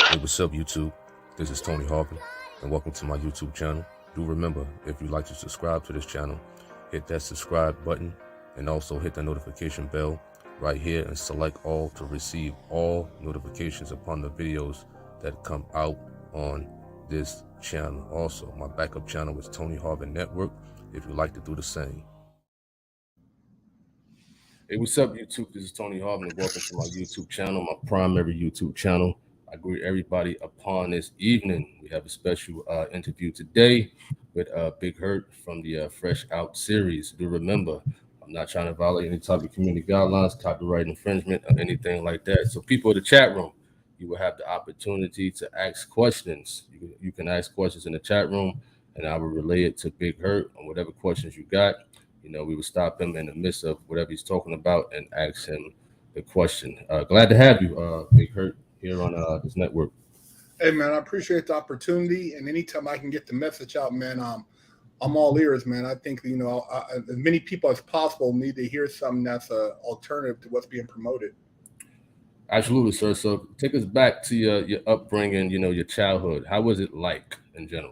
Hey, what's up, YouTube? This is Tony Harvin, and welcome to my YouTube channel. Do remember, if you'd like to subscribe to this channel, hit that subscribe button and also hit the notification bell right here and select all to receive all notifications upon the videos that come out on this channel. Also, my backup channel is Tony Harvin Network if you'd like to do the same. Hey, what's up, YouTube? This is Tony Harvin, and welcome to my YouTube channel, my primary YouTube channel. I greet everybody upon this evening. We have a special interview today with Big Herc from the Fresh Out series. Do remember, I'm not trying to violate any type of community guidelines, copyright infringement, or anything like that. So people in the chat room, you will have the opportunity to ask questions. You can ask questions in the chat room, and I will relay it to Big Herc on whatever questions you got. You know, we would stop him in the midst of whatever he's talking about and ask him the question. Glad to have you, Big Herc, here on this network. Hey, man, I appreciate the opportunity. And anytime I can get the message out, man, I'm all ears, man. I think, as many people as possible need to hear something that's an alternative to what's being promoted. Absolutely, sir. So take us back to your upbringing, your childhood. How was it like in general?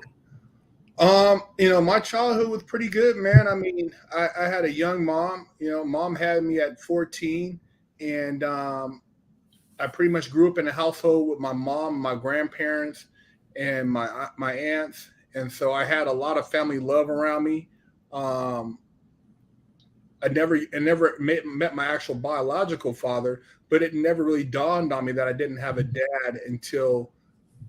My childhood was pretty good, man. I mean, I had a young mom. Mom had me at 14, and I pretty much grew up in a household with my mom, my grandparents, and my aunts, and so I had a lot of family love around me. Um, I never met my actual biological father, but it never really dawned on me that I didn't have a dad until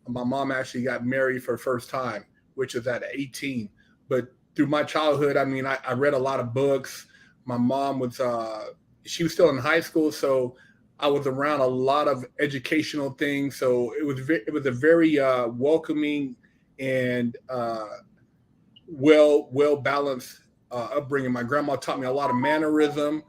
my mom actually got married for the first time, which was at 18. But through my childhood, I mean, I read a lot of books. My mom was she was still in high school, so I was around a lot of educational things. So it was a very welcoming and well balanced upbringing. My grandma taught me a lot of mannerism.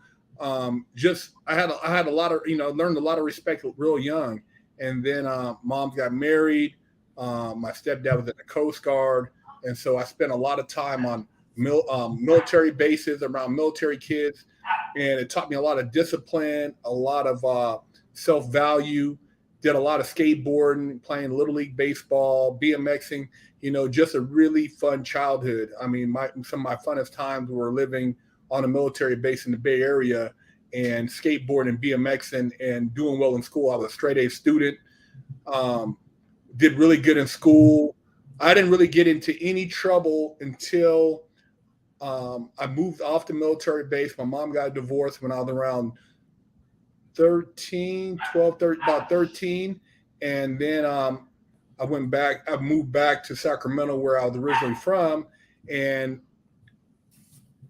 Just I had a lot of learned a lot of respect real young. And then mom got married. My stepdad was in the Coast Guard, and so I spent a lot of time on military bases around military kids, and it taught me a lot of discipline, a lot of self-value. Did a lot of skateboarding, playing little league baseball, BMXing. Just a really fun childhood. I mean, some of my funnest times were living on a military base in the Bay Area and skateboarding and BMXing and doing well in school. I was a straight A student. Did really good in school. I didn't really get into any trouble until I moved off the military base. My mom got divorced when I was around 13, about 13. And then I moved back to Sacramento where I was originally from, and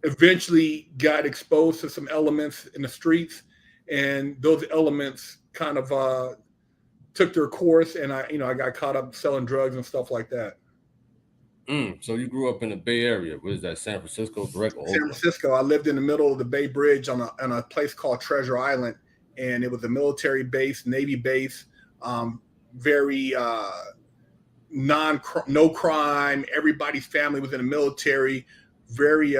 eventually got exposed to some elements in the streets. And those elements kind of took their course, and I got caught up selling drugs and stuff like that. So you grew up in the Bay Area. What is that, San Francisco, correct? Or San Francisco. I lived in the middle of the Bay Bridge on a place called Treasure Island, and it was a military base, Navy base, very no crime. Everybody's family was in the military, very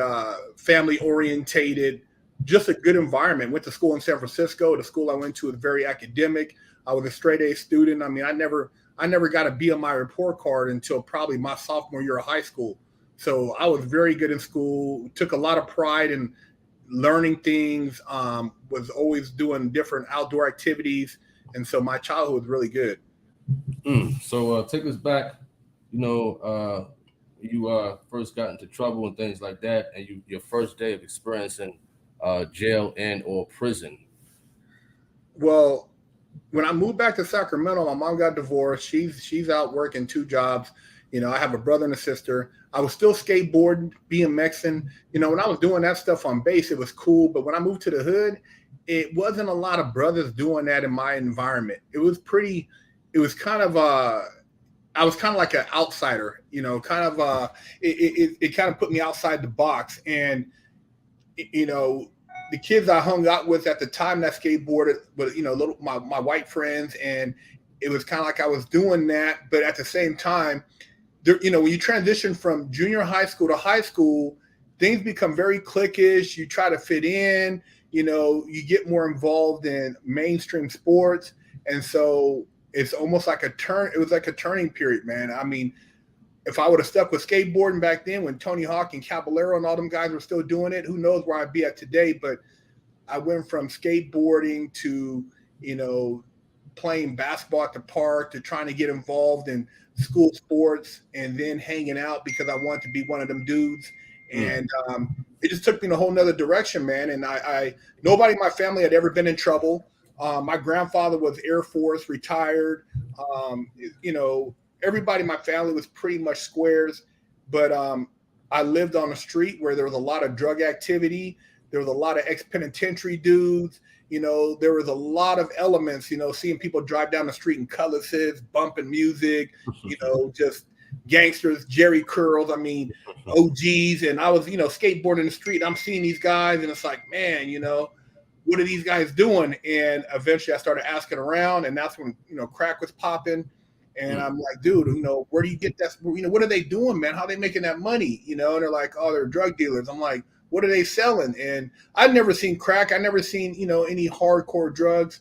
family orientated, just a good environment. Went to school in San Francisco. The school I went to was very academic. I was a straight A student. I mean, I never got a B on my report card until probably my sophomore year of high school. So I was very good in school, took a lot of pride in learning things, was always doing different outdoor activities. And so my childhood was really good. So take us back, you first got into trouble and things like that, and your first day of experiencing jail and or prison. Well, when I moved back to Sacramento, my mom got divorced. She's out working 2 jobs. I have a brother and a sister. I was still skateboarding, BMXing. When I was doing that stuff on base, it was cool. But when I moved to the hood, it wasn't a lot of brothers doing that in my environment. It was kind of I was kind of like an outsider, it kind of put me outside the box. And, the kids I hung out with at the time that skateboarded, but my white friends, and it was kind of like I was doing that. But at the same time, when you transition from junior high school to high school, things become very cliquish. You try to fit in, you get more involved in mainstream sports. And so it's almost like a turn. It was like a turning period, man. I mean, if I would have stuck with skateboarding back then when Tony Hawk and Caballero and all them guys were still doing it, who knows where I'd be at today. But I went from skateboarding to, you know, playing basketball at the park to trying to get involved in school sports and then hanging out because I wanted to be one of them dudes. And it just took me in a whole nother direction, man. And I nobody in my family had ever been in trouble. My grandfather was Air Force, retired. You know, everybody in my family was pretty much squares. But I lived on a street where there was a lot of drug activity. There was a lot of ex-penitentiary dudes. You know, there was a lot of elements, you know, seeing people drive down the street in cutlasses, bumping music, you know, just gangsters, Jerry curls, I mean, OGs. And I was, you know, skateboarding in the street. I'm seeing these guys and it's like, man, you know, what are these guys doing? And eventually I started asking around, and that's when, you know, crack was popping. And I'm like, dude, you know, where do you get that? You know, what are they doing, man? How are they making that money? You know, and they're like, oh, they're drug dealers. I'm like, what are they selling? And I'd never seen crack. I never seen, you know, any hardcore drugs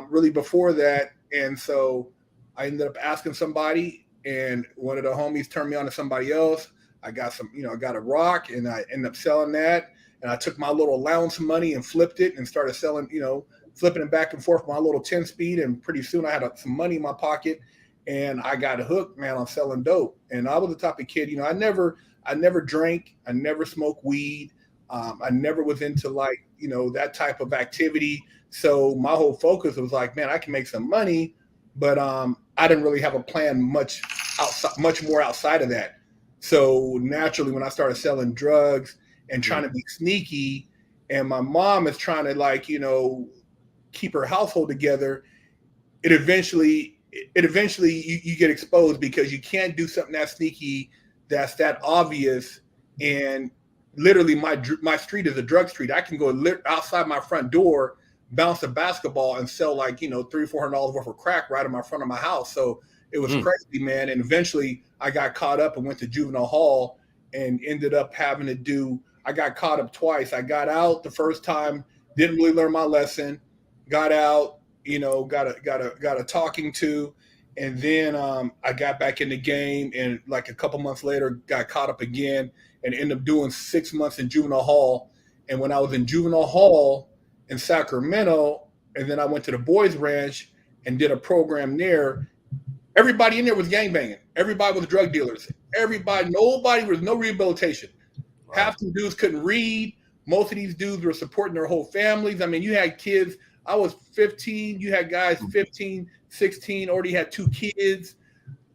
really before that. And so I ended up asking somebody, and one of the homies turned me on to somebody else. I got some, you know, I got a rock, and I ended up selling that. And I took my little allowance money and flipped it and started selling, you know, flipping it back and forth with my little 10 speed. And pretty soon I had some money in my pocket, and I got hooked, man, on selling dope. And I was the type of kid, you know, I never drank, I never smoked weed. I never was into like, you know, that type of activity. So my whole focus was like, man, I can make some money, but I didn't really have a plan much more outside of that. So naturally, when I started selling drugs and trying to be sneaky, and my mom is trying to, like, you know, keep her household together, it eventually you get exposed because you can't do something that sneaky, that's that obvious. And literally my street is a drug street. I can go outside my front door, bounce a basketball, and sell, like, you know, $300-400 worth of crack right in my front of my house. So it was crazy, man. And eventually I got caught up and went to juvenile hall and ended up having to do, I got caught up twice. I got out the first time, didn't really learn my lesson, got out, you know, got a talking to, and then I got back in the game, and like a couple months later got caught up again and ended up doing 6 months in juvenile hall. And when I was in juvenile hall in Sacramento, and then I went to the boys ranch and did a program there, everybody in there was gangbanging. Everybody was drug dealers. Nobody was no rehabilitation. Wow. Half the dudes couldn't read. Most of these dudes were supporting their whole families. I mean, you had kids. I was 15. You had guys 15, 16, already had 2 kids.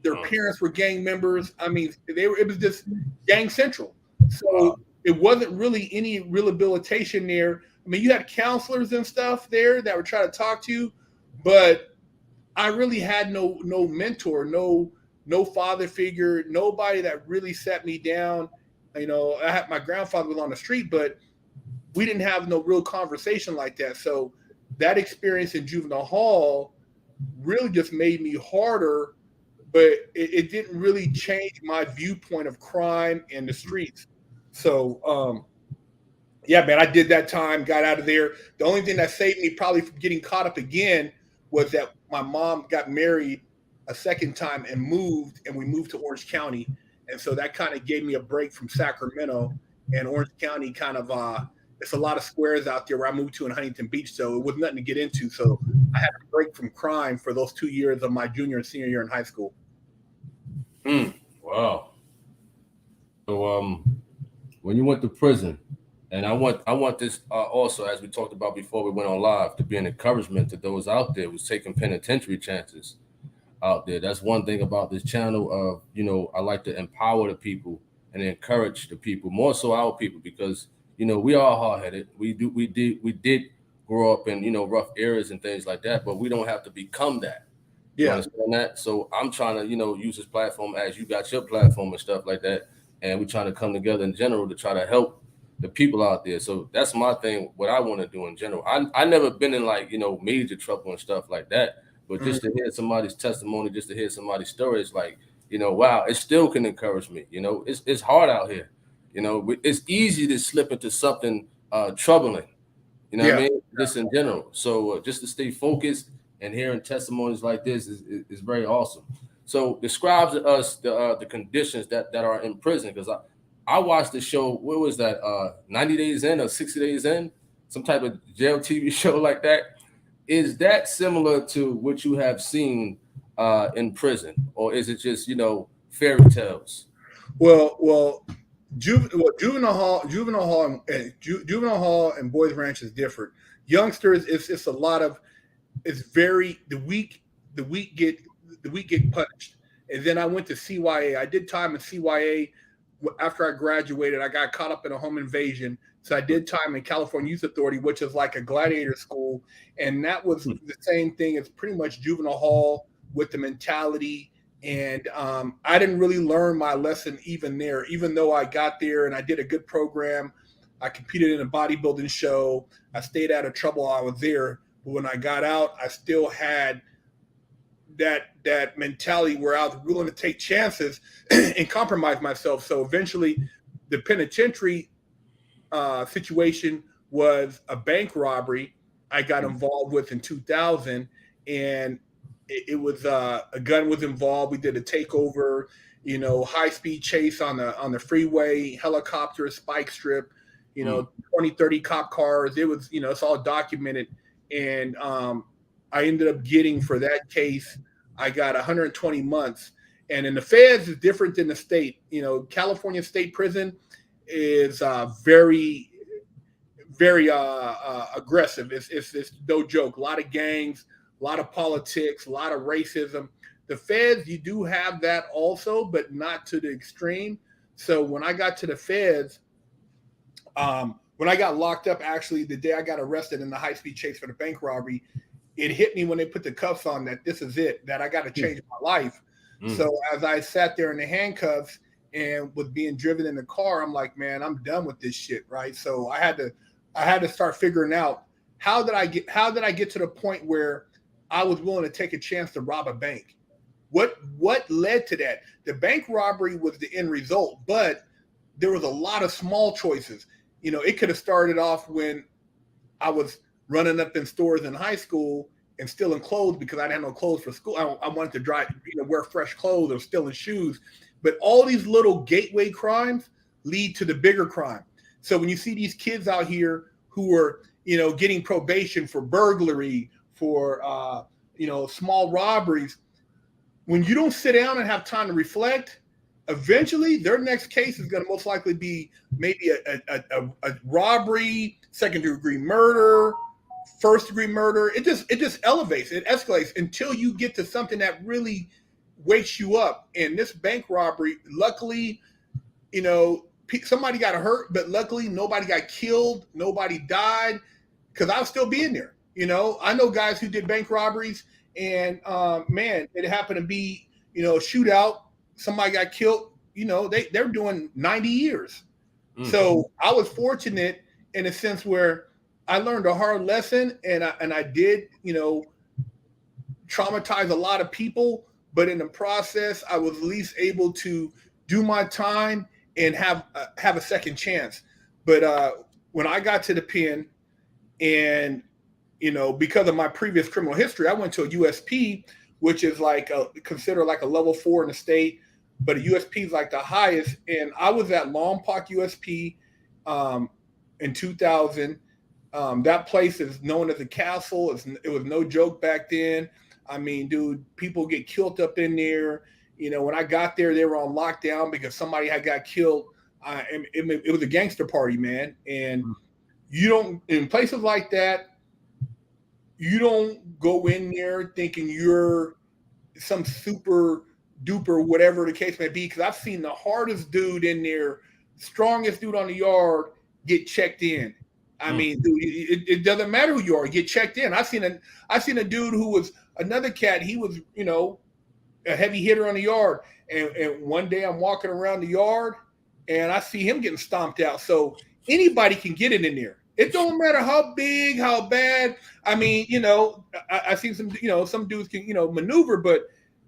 Their parents were gang members. I mean, it was just gang central. So it wasn't really any rehabilitation there. I mean, you had counselors and stuff there that would try to talk to you, but I really had no mentor, no father figure, nobody that really set me down. You know, my grandfather was on the street, but we didn't have no real conversation like that. So that experience in juvenile hall really just made me harder, but it didn't really change my viewpoint of crime and the streets. So, yeah, man, I did that time, got out of there. The only thing that saved me probably from getting caught up again was that my mom got married a second time and we moved to Orange County. And so that kind of gave me a break from Sacramento, and Orange County kind of, it's a lot of squares out there where I moved to in Huntington Beach. So it was nothing to get into. So I had a break from crime for those 2 years of my junior and senior year in high school. Wow. So when you went to prison, and I want this also, as we talked about before we went on live, to be an encouragement to those out there who's taking penitentiary chances out there. That's one thing about this channel. You know, I like to empower the people and encourage the people, more so our people, because, you know, we are hard-headed. We did grow up in, you know, rough areas and things like that, but we don't have to become that. You understand that? So I'm trying to, you know, use this platform as you got your platform and stuff like that, and we're trying to come together in general to try to help the people out there. So that's my thing, what I want to do in general. I never been in, like, you know, major trouble and stuff like that, but just to hear somebody's testimony, just to hear somebody's story, it's like, you know, wow, it still can encourage me. You know, it's hard out here. You know, it's easy to slip into something troubling. You know what I mean? Just in general. So just to stay focused and hearing testimonies like this is very awesome. So describe to us the conditions that are in prison, because I watched the show. What was that? 90 Days In or 60 Days In, some type of jail TV show like that. Is that similar to what you have seen in prison, or is it just fairy tales? Well, juvenile hall and boys ranch is different. Youngsters, it's a lot of, it's very, the weak get punished. And then I went to CYA. I did time in CYA. After I graduated, I got caught up in a home invasion. So I did time in California Youth Authority, which is like a gladiator school. And that was the same thing as pretty much juvenile hall with the mentality. And I didn't really learn my lesson even there, even though I got there and I did a good program. I competed in a bodybuilding show. I stayed out of trouble while I was there. But when I got out, I still had that mentality where I was willing to take chances and compromise myself. So eventually the penitentiary situation was a bank robbery I got involved with in 2000, and it was a gun was involved. We did a takeover, high speed chase on the freeway, helicopter, spike strip, 20, 30 cop cars. It was, it's all documented. And I ended up getting, for that case, I got 120 months. And in the feds is different than the state. California state prison is very, very aggressive. It's no joke. A lot of gangs, a lot of politics, a lot of racism. The feds, you do have that also, but not to the extreme. So when I got to the feds, when I got locked up, actually, the day I got arrested in the high-speed chase for the bank robbery, it hit me when they put the cuffs on that this is it, that I got to change my life. So as I sat there in the handcuffs and was being driven in the car, I'm like, man, I'm done with this shit, right? So I had to start figuring out how did I get to the point where I was willing to take a chance to rob a bank? What led to that? The bank robbery was the end result, but there was a lot of small choices. It could have started off when I was running up in stores in high school and stealing clothes because I didn't have no clothes for school. I wanted to wear fresh clothes or stealing shoes. But all these little gateway crimes lead to the bigger crime. So when you see these kids out here who are, getting probation for burglary, for, small robberies, when you don't sit down and have time to reflect, eventually their next case is going to most likely be maybe a robbery, second-degree murder, first-degree murder. It just elevates, it escalates until you get to something that really wakes you up. And this bank robbery, luckily, somebody got hurt, but luckily nobody got killed, nobody died, because I'll still be in there. I know guys who did bank robberies, and man, it happened to be a shootout. Somebody got killed. They're doing 90 years. So I was fortunate in a sense where I learned a hard lesson, and I did traumatize a lot of people, but in the process, I was at least able to do my time and have a second chance. But when I got to the pen, and because of my previous criminal history, I went to a USP, which is considered like a level 4 in the state, but a USP is like the highest. And I was at Lompoc USP in 2000. That place is known as a castle. It was no joke back then. I mean, dude, people get killed up in there. When I got there, they were on lockdown because somebody had got killed. It was a gangster party, man. And in places like that, you don't go in there thinking you're some super duper, whatever the case may be. Because I've seen the hardest dude in there, strongest dude on the yard, get checked in. I mean, dude, it doesn't matter who you are, get checked in. I seen a dude who was another cat. He was, a heavy hitter on the yard. And one day I'm walking around the yard and I see him getting stomped out. So anybody can get it in there. It don't matter how big, how bad. I mean, I seen some, some dudes can, maneuver, but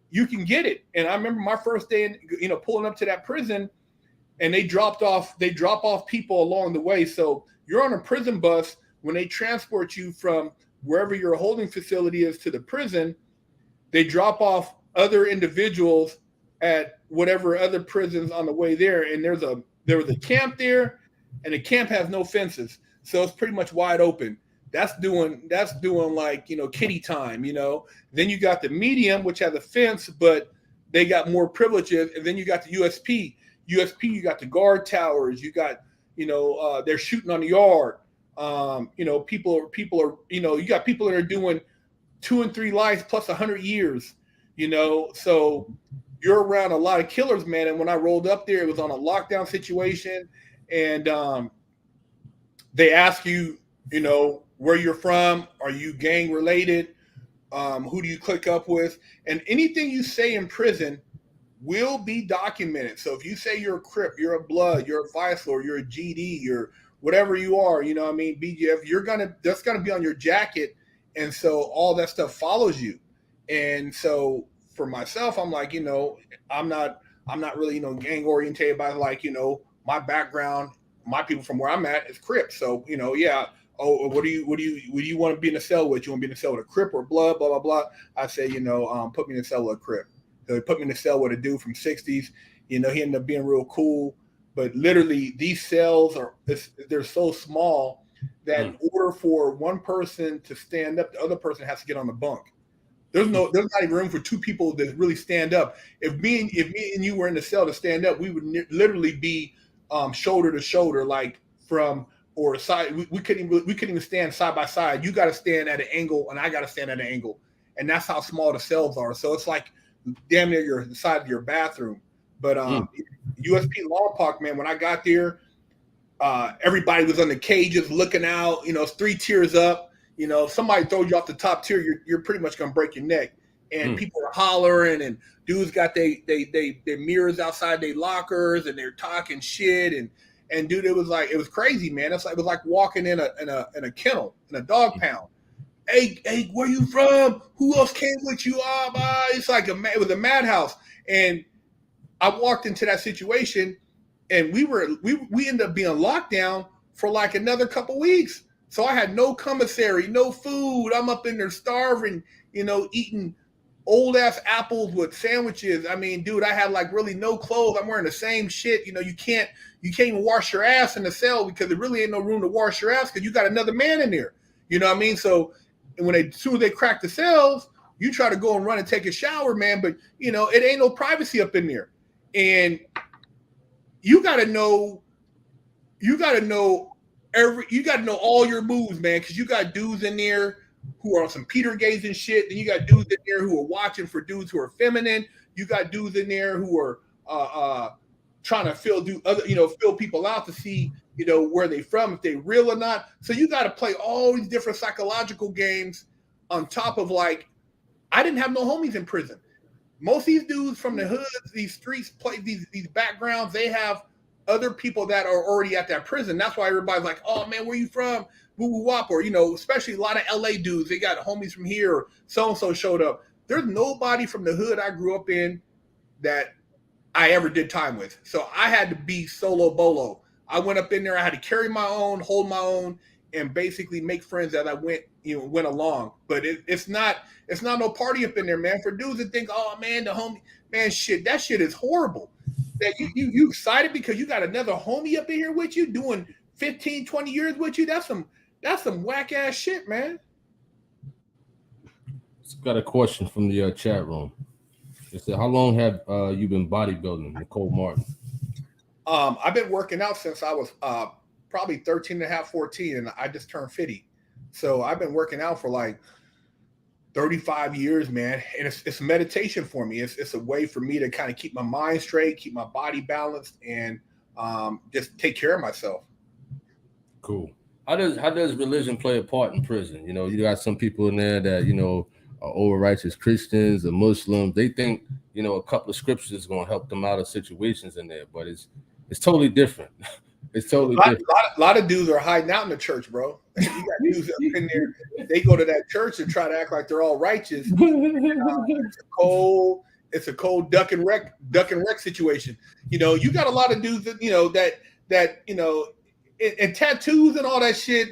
you can get it. And I remember my first day in, pulling up to that prison, and they drop off people along the way. So you're on a prison bus when they transport you from wherever your holding facility is to the prison, they drop off other individuals at whatever other prisons on the way there. And there was a camp there, and the camp has no fences. So it's pretty much wide open. That's doing like, kiddie time, Then you got the medium, which has a fence, but they got more privileges. And then you got the USP. You got the guard towers. You got, they're shooting on the yard. People are, you got people that are doing 2 and 3 lives plus 100 years, so you're around a lot of killers, man. And when I rolled up there, it was on a lockdown situation. And they ask you, where you're from. Are you gang related? Who do you click up with? And anything you say in prison will be documented. So if you say you're a Crip, you're a Blood, you're a Vice Lord, you're a GD, you're whatever you are, BGF, that's gonna be on your jacket. And so all that stuff follows you. And so for myself, I'm like, I'm not really, gang oriented by like, my background, my people from where I'm at is Crip. So, yeah. Oh, what do you want to be in a cell with? You want to be in a cell with a Crip or Blood, blah, blah, blah. I say, put me in a cell with a Crip. So they put me in a cell with a dude from 60s. He ended up being real cool. But literally, these cells they're so small that in order for one person to stand up, the other person has to get on the bunk. There's not even room for 2 people to really stand up. If me and you were in the cell to stand up, we would literally be shoulder to shoulder, like from or side. We couldn't even stand side by side. You got to stand at an angle, and I got to stand at an angle, and that's how small the cells are. So it's like damn near the side of your bathroom. But USP Law Park, man, when I got there, everybody was on the cages looking out. It's 3 tiers up. If somebody throws you off the top tier, you're pretty much gonna break your neck. And people are hollering, and dudes got their mirrors outside their lockers, and they're talking shit. And dude, it was crazy, man. It was like walking in a kennel, in a dog pound. Hey, where you from? Who else came with you? It's like it was a madhouse. And I walked into that situation, and we ended up being locked down for like another couple weeks. So I had no commissary, no food. I'm up in there starving, eating old ass apples with sandwiches. I mean, dude, I had like really no clothes. I'm wearing the same shit. You can't even wash your ass in the cell because there really ain't no room to wash your ass because you got another man in there. You know what I mean? So as soon as they crack the cells, you try to go and run and take a shower, man. But it ain't no privacy up in there. And you got to know all your moves, man, because you got dudes in there who are on some Peter Gaze and shit. Then you got dudes in there who are watching for dudes who are feminine. You got dudes in there who are trying to feel people out to see, where they from, if they real or not. So you got to play all these different psychological games on top of like, I didn't have no homies in prison. Most of these dudes from the hoods, these streets, play these backgrounds. They have other people that are already at that prison. That's why everybody's like, oh man, where you from? Woo woo wop. Or, especially a lot of LA dudes, they got homies from here, or so-and-so showed up. There's nobody from the hood I grew up in that I ever did time with. So I had to be solo bolo. I went up in there, I had to carry my own, hold my own, and basically make friends as I went along. But it's not no party up in there, man. For dudes that think, oh man, the homie, man, shit, that shit is horrible. That you excited because you got another homie up in here with you doing 15, 20 years with you. That's some whack ass shit, man. Got a question from the chat room. It said, how long have you been bodybuilding, Nicole Martin? I've been working out since I was probably 13 and a half, 14, and I just turned 50. So I've been working out for like 35 years, man. And it's meditation for me. It's a way for me to kind of keep my mind straight, keep my body balanced, and just take care of myself. Cool. How does religion play a part in prison? You got some people in there that, are over righteous Christians or Muslims. They think, a couple of scriptures is going to help them out of situations in there, but it's totally different. It's totally different. A lot of dudes are hiding out in the church, bro. You got dudes up in there. They go to that church and try to act like they're all righteous. It's a cold duck and wreck situation. You got a lot of dudes that and tattoos and all that shit.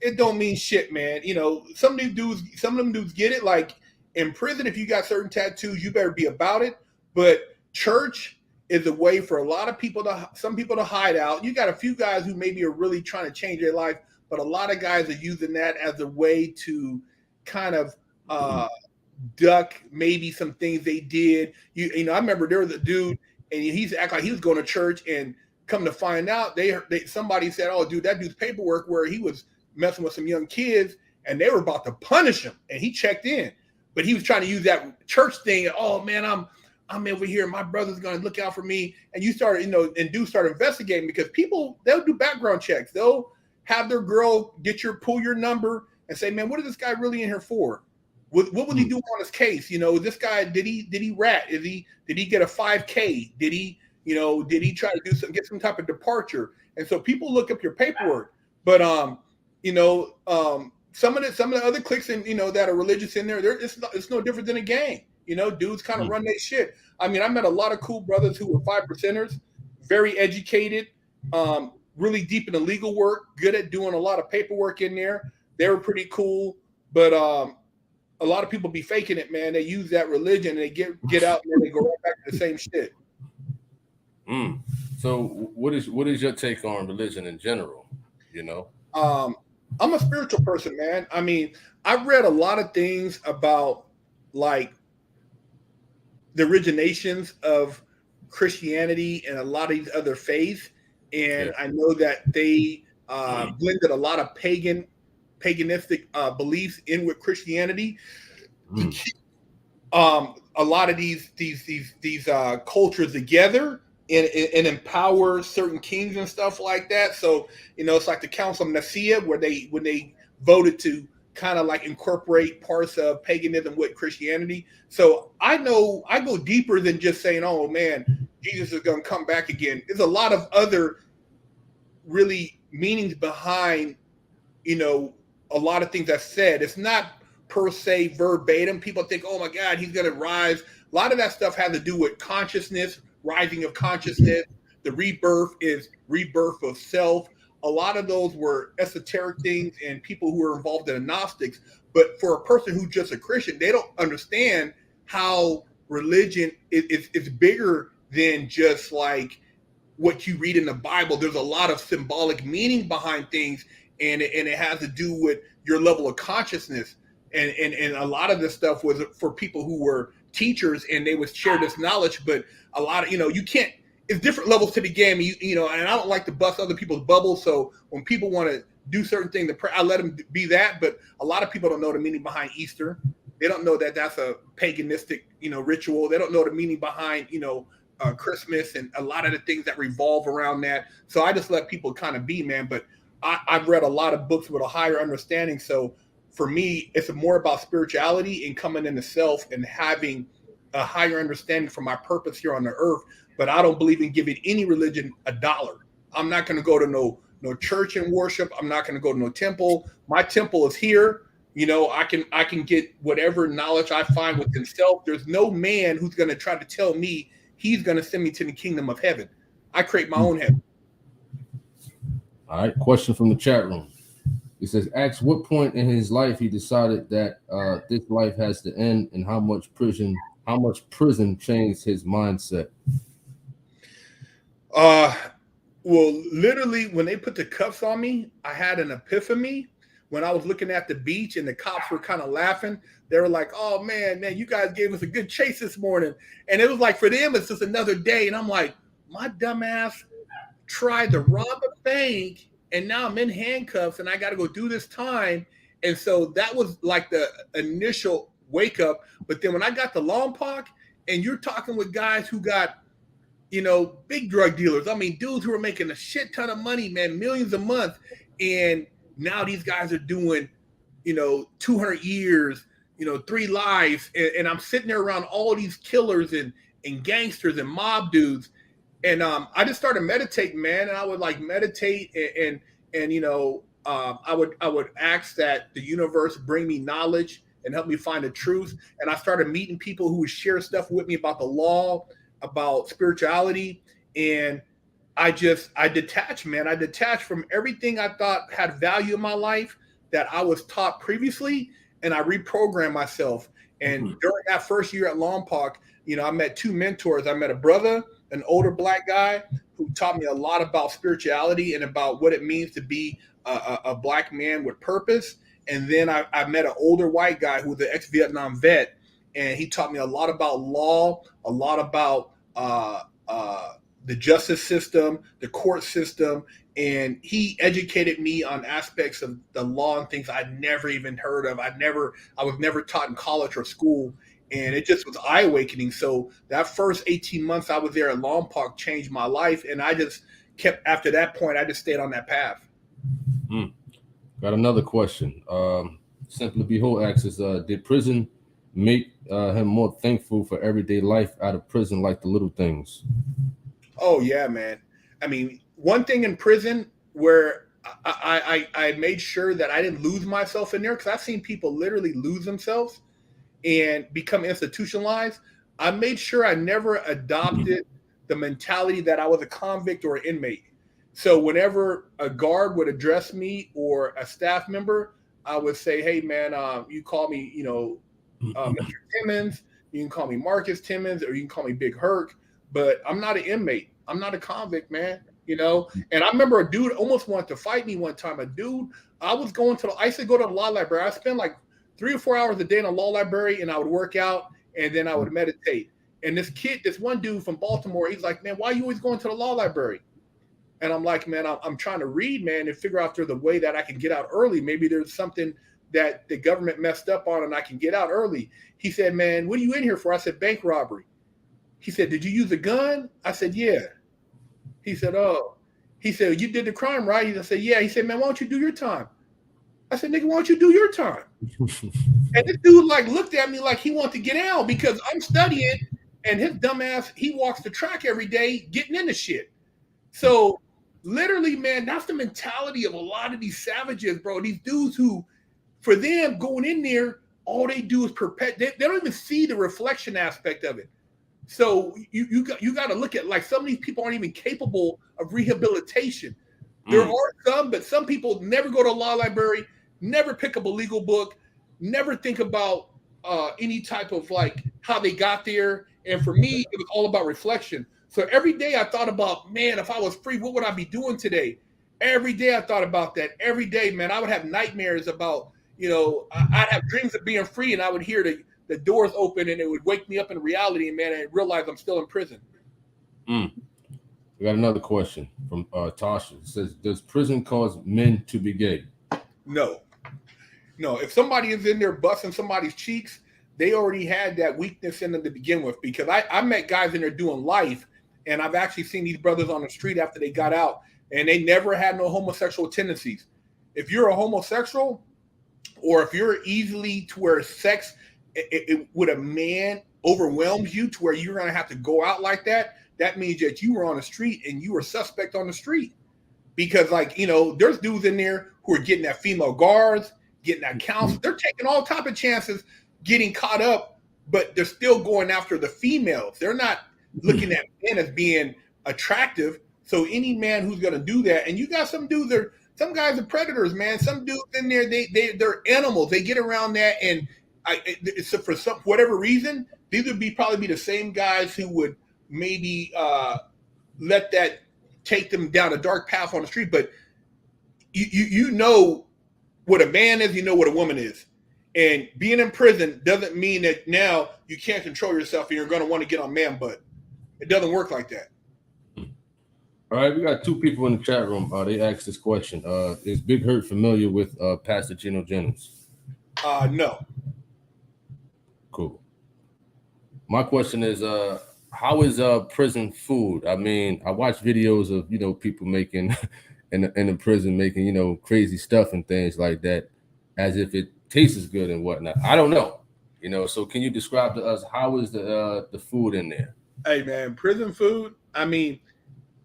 it don't mean shit, man. You know, some of them dudes get it. Like in prison, if you got certain tattoos, you better be about it. But church is a way for a lot of people some people to hide out. You got a few guys who maybe are really trying to change their life, but a lot of guys are using that as a way to kind of duck maybe some things they did. You know, I remember there was a dude and he's act like he was going to church, and come to find out, somebody said, "Oh, dude, that dude's paperwork where he was messing with some young kids, and they were about to punish him." And he checked in, but he was trying to use that church thing. Oh man, I'm over here. My brother's going to look out for me. And you started, you know, and dudes start investigating, because people, they'll do background checks. They'll have their girl pull your number and say, "Man, what is this guy really in here for? What was he doing on his case? You know, this guy, did he rat? Did he get a 5K? Did he try to do get some type of departure?" And so people look up your paperwork. But you know, some of the other cliques in, you know, that are religious in there, it's no different than a gang. You know, dudes kind of run their shit. I mean, I met a lot of cool brothers who were 5%ers, very educated, really deep in the legal work, good at doing a lot of paperwork in there. They were pretty cool, but a lot of people be faking it, man. They use that religion and they get out and then they go right back to the same shit. So what is your take on religion in general? You know? I'm a spiritual person, man. I mean, I've read a lot of things about like the originations of Christianity and a lot of these other faiths. And I know that they blended a lot of paganistic beliefs in with Christianity. A lot of these cultures together and empower certain kings and stuff like that. So, you know, it's like the Council of Nicaea, where when they voted to kind of like incorporate parts of paganism with Christianity. So I know I go deeper than just saying, "Oh man, Jesus is going to come back again." There's a lot of other really meanings behind, you know, a lot of things that's said. It's not per se verbatim. People think, "Oh my God, he's going to rise." A lot of that stuff has to do with consciousness, rising of consciousness. The rebirth is rebirth of self. A lot of those were esoteric things and people who were involved in the Gnostics. But for a person who's just a Christian, they don't understand how religion is bigger than just like what you read in the Bible. There's a lot of symbolic meaning behind things, and it has to do with your level of consciousness. And a lot of this stuff was for people who were teachers, and they would share this knowledge. But a lot of, you know, you can't, it's different levels to the game, you know, and I don't like to bust other people's bubbles. So when people want to do certain things, I let them be that. But a lot of people don't know the meaning behind Easter. They don't know that that's a paganistic, you know, ritual. They don't know the meaning behind, you know, Christmas and a lot of the things that revolve around that. So I just let people kind of be, man. But I've read a lot of books with a higher understanding. So for me, it's more about spirituality and coming into self and having a higher understanding for my purpose here on the earth. But I don't believe in giving any religion $1. I'm not going to go to no church and worship. I'm not going to go to no temple. My temple is here. You know, I can get whatever knowledge I find within self. There's no man who's going to try to tell me he's going to send me to the kingdom of heaven. I create my own heaven. All right. Question from the chat room. It says, ask what point in his life he decided that this life has to end, and how much prison changed his mindset. Well, literally, when they put the cuffs on me, I had an epiphany. When I was looking at the beach and the cops were kind of laughing, they were like, "Oh man, you guys gave us a good chase this morning." And it was like, for them, it's just another day. And I'm like, my dumb ass tried to rob a bank, and now I'm in handcuffs and I got to go do this time. And so that was like the initial wake up. But then when I got to Lompoc, and you're talking with guys who got, you know, big drug dealers. I mean, dudes who are making a shit ton of money, man, millions a month. And now these guys are doing, you know, 200 years, you know, 3 lives. And I'm sitting there around all these killers and gangsters and mob dudes. And I just started meditating, man. And I would like meditate and you know, I would ask that the universe bring me knowledge and help me find the truth. And I started meeting people who would share stuff with me about the law, about spirituality. And I detached, man. I detached from everything I thought had value in my life. that I was taught previously, and I reprogrammed myself. And during that first year at Lompoc, I met two mentors. I met a brother, an older black guy, who taught me a lot about spirituality and about what it means to be a black man with purpose. And then I met an older white guy who was an ex-Vietnam vet, and he taught me a lot about law, a lot about the justice system, the court system, and he educated me on aspects of the law and things I'd never even heard of. I was never taught in college or school, and it just was eye-awakening. So that first 18 months I was there at Lompoc changed my life, and I just kept, after that point, I just stayed on that path. Got another question. Simply Behold asks, did prison make him more thankful for everyday life out of prison, like the little things? Oh, yeah, man. I mean, one thing in prison where I made sure that I didn't lose myself in there, because I've seen people literally lose themselves and become institutionalized. I made sure I never adopted the mentality that I was a convict or an inmate. So whenever a guard would address me or a staff member, I would say, hey, man, you call me, Mr. Timmons, you can call me Marcus Timmons, or you can call me Big Herc, but I'm not an inmate. I'm not a convict, man. And I remember a dude almost wanted to fight me one time. I used to go to the law library. I spent like 3 or 4 hours a day in a law library, and I would work out, and then I would meditate. And this one dude from Baltimore, he's like, man, why are you always going to the law library? And I'm like, man, I'm trying to read, man, and figure out if there's a way that I can get out early. Maybe there's something that the government messed up on and I can get out early. He said, man, what are you in here for? I said, bank robbery. He said, did you use a gun? I said, yeah. He said, oh. He said, you did the crime, right? I said, yeah. He said, man, why don't you do your time? I said, nigga, why don't you do your time? And this dude looked at me like he wanted to get out, because I'm studying, and his dumb ass, he walks the track every day getting into shit. So literally, man, that's the mentality of a lot of these savages, bro. These dudes who, for them, going in there, all they do is they don't even see the reflection aspect of it. So you got to look at, like, some of these people aren't even capable of rehabilitation. There are some, but some people never go to a law library, never pick up a legal book, never think about any type of how they got there. And for me, it was all about reflection. So every day I thought about, man, if I was free, what would I be doing today? Every day I thought about that. Every day, man, I would have nightmares about, I'd have dreams of being free, and I would hear the doors open, and it would wake me up in reality, and, man, I realized I'm still in prison. We got another question from Tasha. It says, does prison cause men to be gay? No. If somebody is in there busting somebody's cheeks, they already had that weakness in them to begin with, because I met guys in there doing life, and I've actually seen these brothers on the street after they got out, and they never had no homosexual tendencies. If you're a homosexual, or if you're easily to where sex with a man overwhelms you to where you're going to have to go out like that, that means that you were on the street and you were suspect on the street. Because, there's dudes in there who are getting that female guards, getting that counsel. They're taking all type of chances, getting caught up, but they're still going after the females. They're not looking at men as being attractive. So any man who's going to do that, and you got some dudes some guys are predators, man. Some dudes in there, they're animals. They get around that, and for whatever reason, these would probably be the same guys who would maybe let that take them down a dark path on the street. But you know what a man is, you know what a woman is. And being in prison doesn't mean that now you can't control yourself and you're going to want to get on man butt. It doesn't work like that. All right, we got 2 people in the chat room. They asked this question. Is Big Herc familiar with Pastor Gino Jennings? No. Cool. My question is, how is prison food? I mean, I watch videos of, people making in the prison, making, crazy stuff and things like that, as if it tastes good and whatnot. I don't know, so can you describe to us, how is the food in there? Hey, man, prison food, I mean,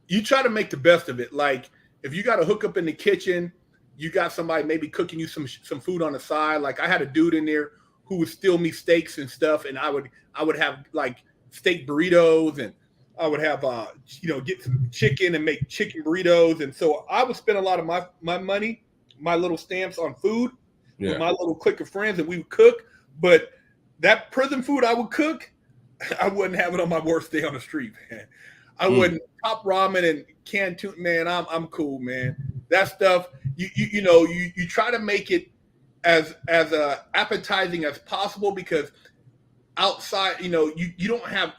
you try to make the best of it. Like, if you got to hook up in the kitchen, you got somebody maybe cooking you some food on the side. Like, I had a dude in there who would steal me steaks and stuff, and I would have steak burritos, and I would have get some chicken and make chicken burritos. And so I would spend a lot of my money, my little stamps on food with Yeah. my little clique of friends, and we would cook. But that prison food I would cook, I wouldn't have it on my worst day on the street, man. I wouldn't top ramen and canned tuna, man. I'm cool, man. That stuff, you try to make it as appetizing as possible, because outside, you don't have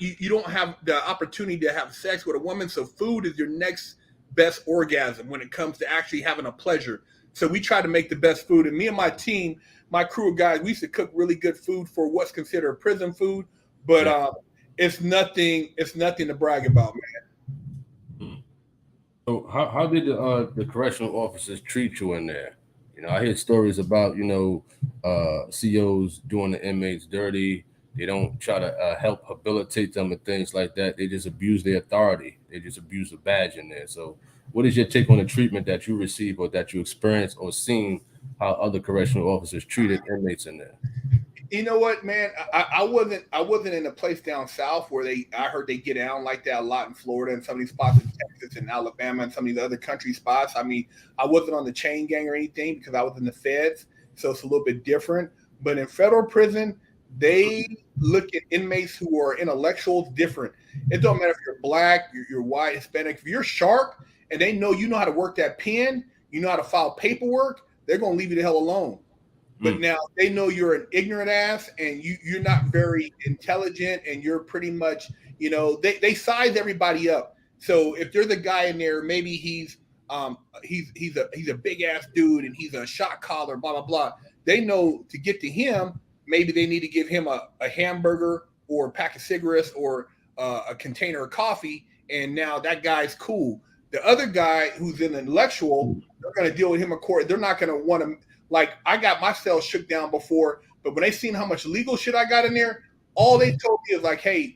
the opportunity to have sex with a woman, so food is your next best orgasm when it comes to actually having a pleasure. So we try to make the best food, and me and my team, my crew of guys, we used to cook really good food for what's considered prison food, but it's nothing to brag about, man. So how did the correctional officers treat you in there? I hear stories about COs doing the inmates dirty. They don't try to help rehabilitate them and things like that. They just abuse their authority. They just abuse the badge in there. So, what is your take on the treatment that you receive or that you experienced or seen how other correctional officers treated inmates in there? You know what, man? I wasn't in a place down south where I heard they get down like that a lot in Florida and some of these spots in Texas and Alabama and some of these other country spots. I mean, I wasn't on the chain gang or anything because I was in the feds, so it's a little bit different. But in federal prison, they look at inmates who are intellectuals different. It don't matter if you're black, you're white, Hispanic. If you're sharp and they know you know how to work that pen, you know how to file paperwork, they're going to leave you the hell alone. But now they know you're an ignorant ass and you're not very intelligent and you're pretty much, they size everybody up. So if there's a guy in there, maybe he's a big ass dude and he's a shot caller, blah, blah, blah. They know to get to him, maybe they need to give him a hamburger or a pack of cigarettes or a container of coffee. And now that guy's cool. The other guy who's an intellectual, they're going to deal with him in court. They're not going to want to. Like, I got my cell shook down before, but when they seen how much legal shit I got in there, all they told me is like, hey,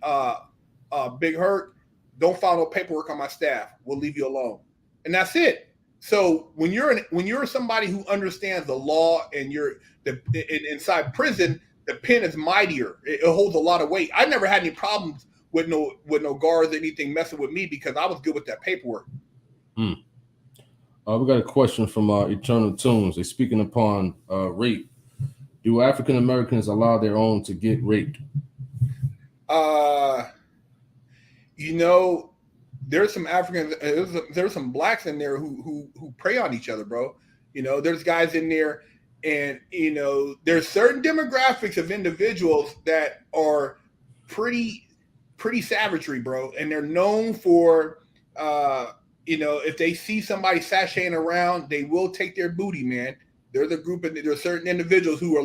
Big Herc, don't file no paperwork on my staff. We'll leave you alone. And that's it. So when you're somebody who understands the law and inside prison, the pen is mightier. It holds a lot of weight. I never had any problems with no guards or anything messing with me because I was good with that paperwork. We got a question from Eternal Tunes. They're speaking upon rape. Do African Americans allow their own to get raped? There's some Africans, there's some blacks in there who prey on each other, bro. There's guys in there, and there's certain demographics of individuals that are pretty savagery, bro, and they're known for if they see somebody sashaying around, they will take their booty, man. There's a group of there's certain individuals who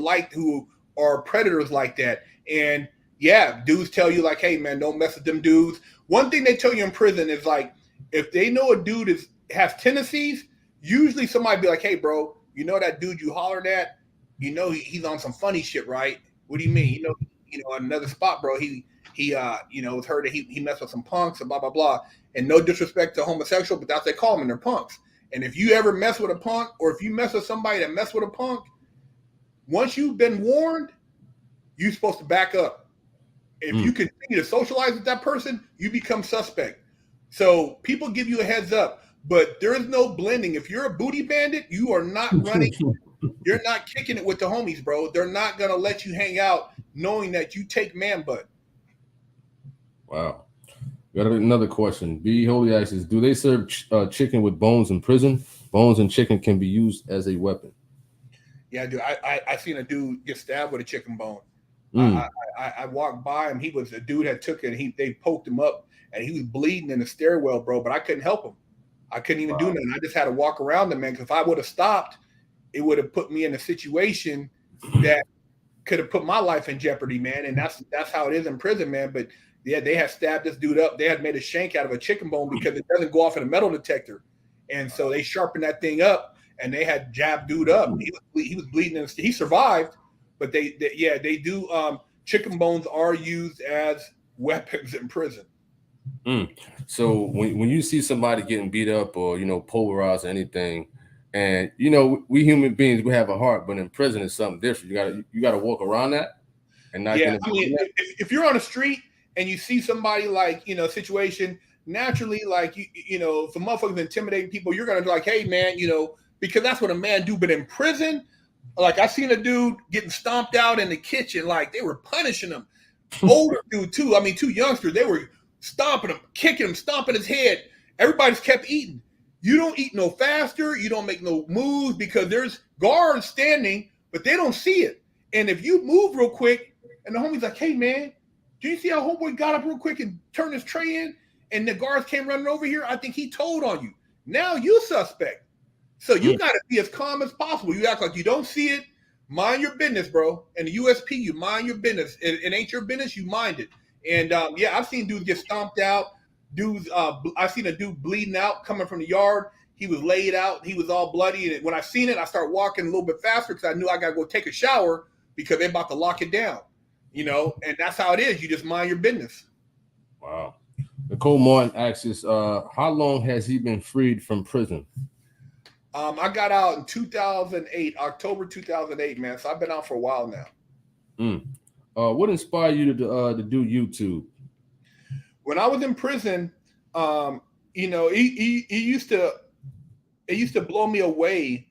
are predators like that. And yeah, dudes tell you like, hey man, don't mess with them dudes. One thing they tell you in prison is like, if they know a dude has tendencies, usually somebody be like, hey bro, that dude you hollered at, he's on some funny shit, right? What do you mean? Another spot, bro, he it's heard that he messed with some punks and blah, blah, blah. And no disrespect to homosexual, but that's what they call them, and they're punks. And if you ever mess with a punk, or if you mess with somebody that mess with a punk, once you've been warned, you're supposed to back up. If you continue to socialize with that person, you become suspect. So people give you a heads up, but there is no blending. If you're a booty bandit, you are not running. You're not kicking it with the homies, bro. They're not going to let you hang out knowing that you take man butt. Wow. Got another question. B. Holy asks, do they serve chicken with bones in prison? Bones and chicken can be used as a weapon. Yeah, dude. I seen a dude get stabbed with a chicken bone. I walked by him. He was a dude that took it. And they poked him up, and he was bleeding in the stairwell, bro. But I couldn't help him. I couldn't even do nothing. I just had to walk around him, man. Because if I would have stopped, it would have put me in a situation that could have put my life in jeopardy, man. And that's how it is in prison, man. But yeah, they had stabbed this dude up. They had made a shank out of a chicken bone because it doesn't go off in a metal detector. And so they sharpened that thing up, and they had jabbed dude up. He was bleeding, and he survived. But they do. Chicken bones are used as weapons in prison. So when you see somebody getting beat up or pulverized or anything, and we human beings, we have a heart, but in prison it's something different. You gotta walk around that and not. Yeah, I mean, if you're on the street and you see somebody like situation, naturally, like if a motherfucker's intimidating people, you're gonna be like, hey man, because that's what a man do. But in prison, like I seen a dude getting stomped out in the kitchen, like they were punishing him. Older dude too. I mean, two youngsters. They were stomping him, kicking him, stomping his head. Everybody's kept eating. You don't eat no faster. You don't make no moves because there's guards standing, but they don't see it. And if you move real quick, and the homie's like, "Hey man, do you see how homeboy got up real quick and turned his tray in?" And the guards came running over here. I think he told on you. Now you suspect. So you got to be as calm as possible. You act like you don't see it. Mind your business, bro. And the USP, you mind your business. It ain't your business. You mind it. And yeah, I've seen dudes get stomped out. Dudes, I've seen a dude bleeding out coming from the yard. He was laid out. He was all bloody. And when I seen it, I started walking a little bit faster because I knew I got to go take a shower because they're about to lock it down. You know, and that's how it is. You just mind your business. Wow. Nicole Martin asks us, how long has he been freed from prison? I got out in 2008, October 2008, man. So I've been out for a while now. What inspired you to do YouTube? When I was in prison, you know, it used to blow me away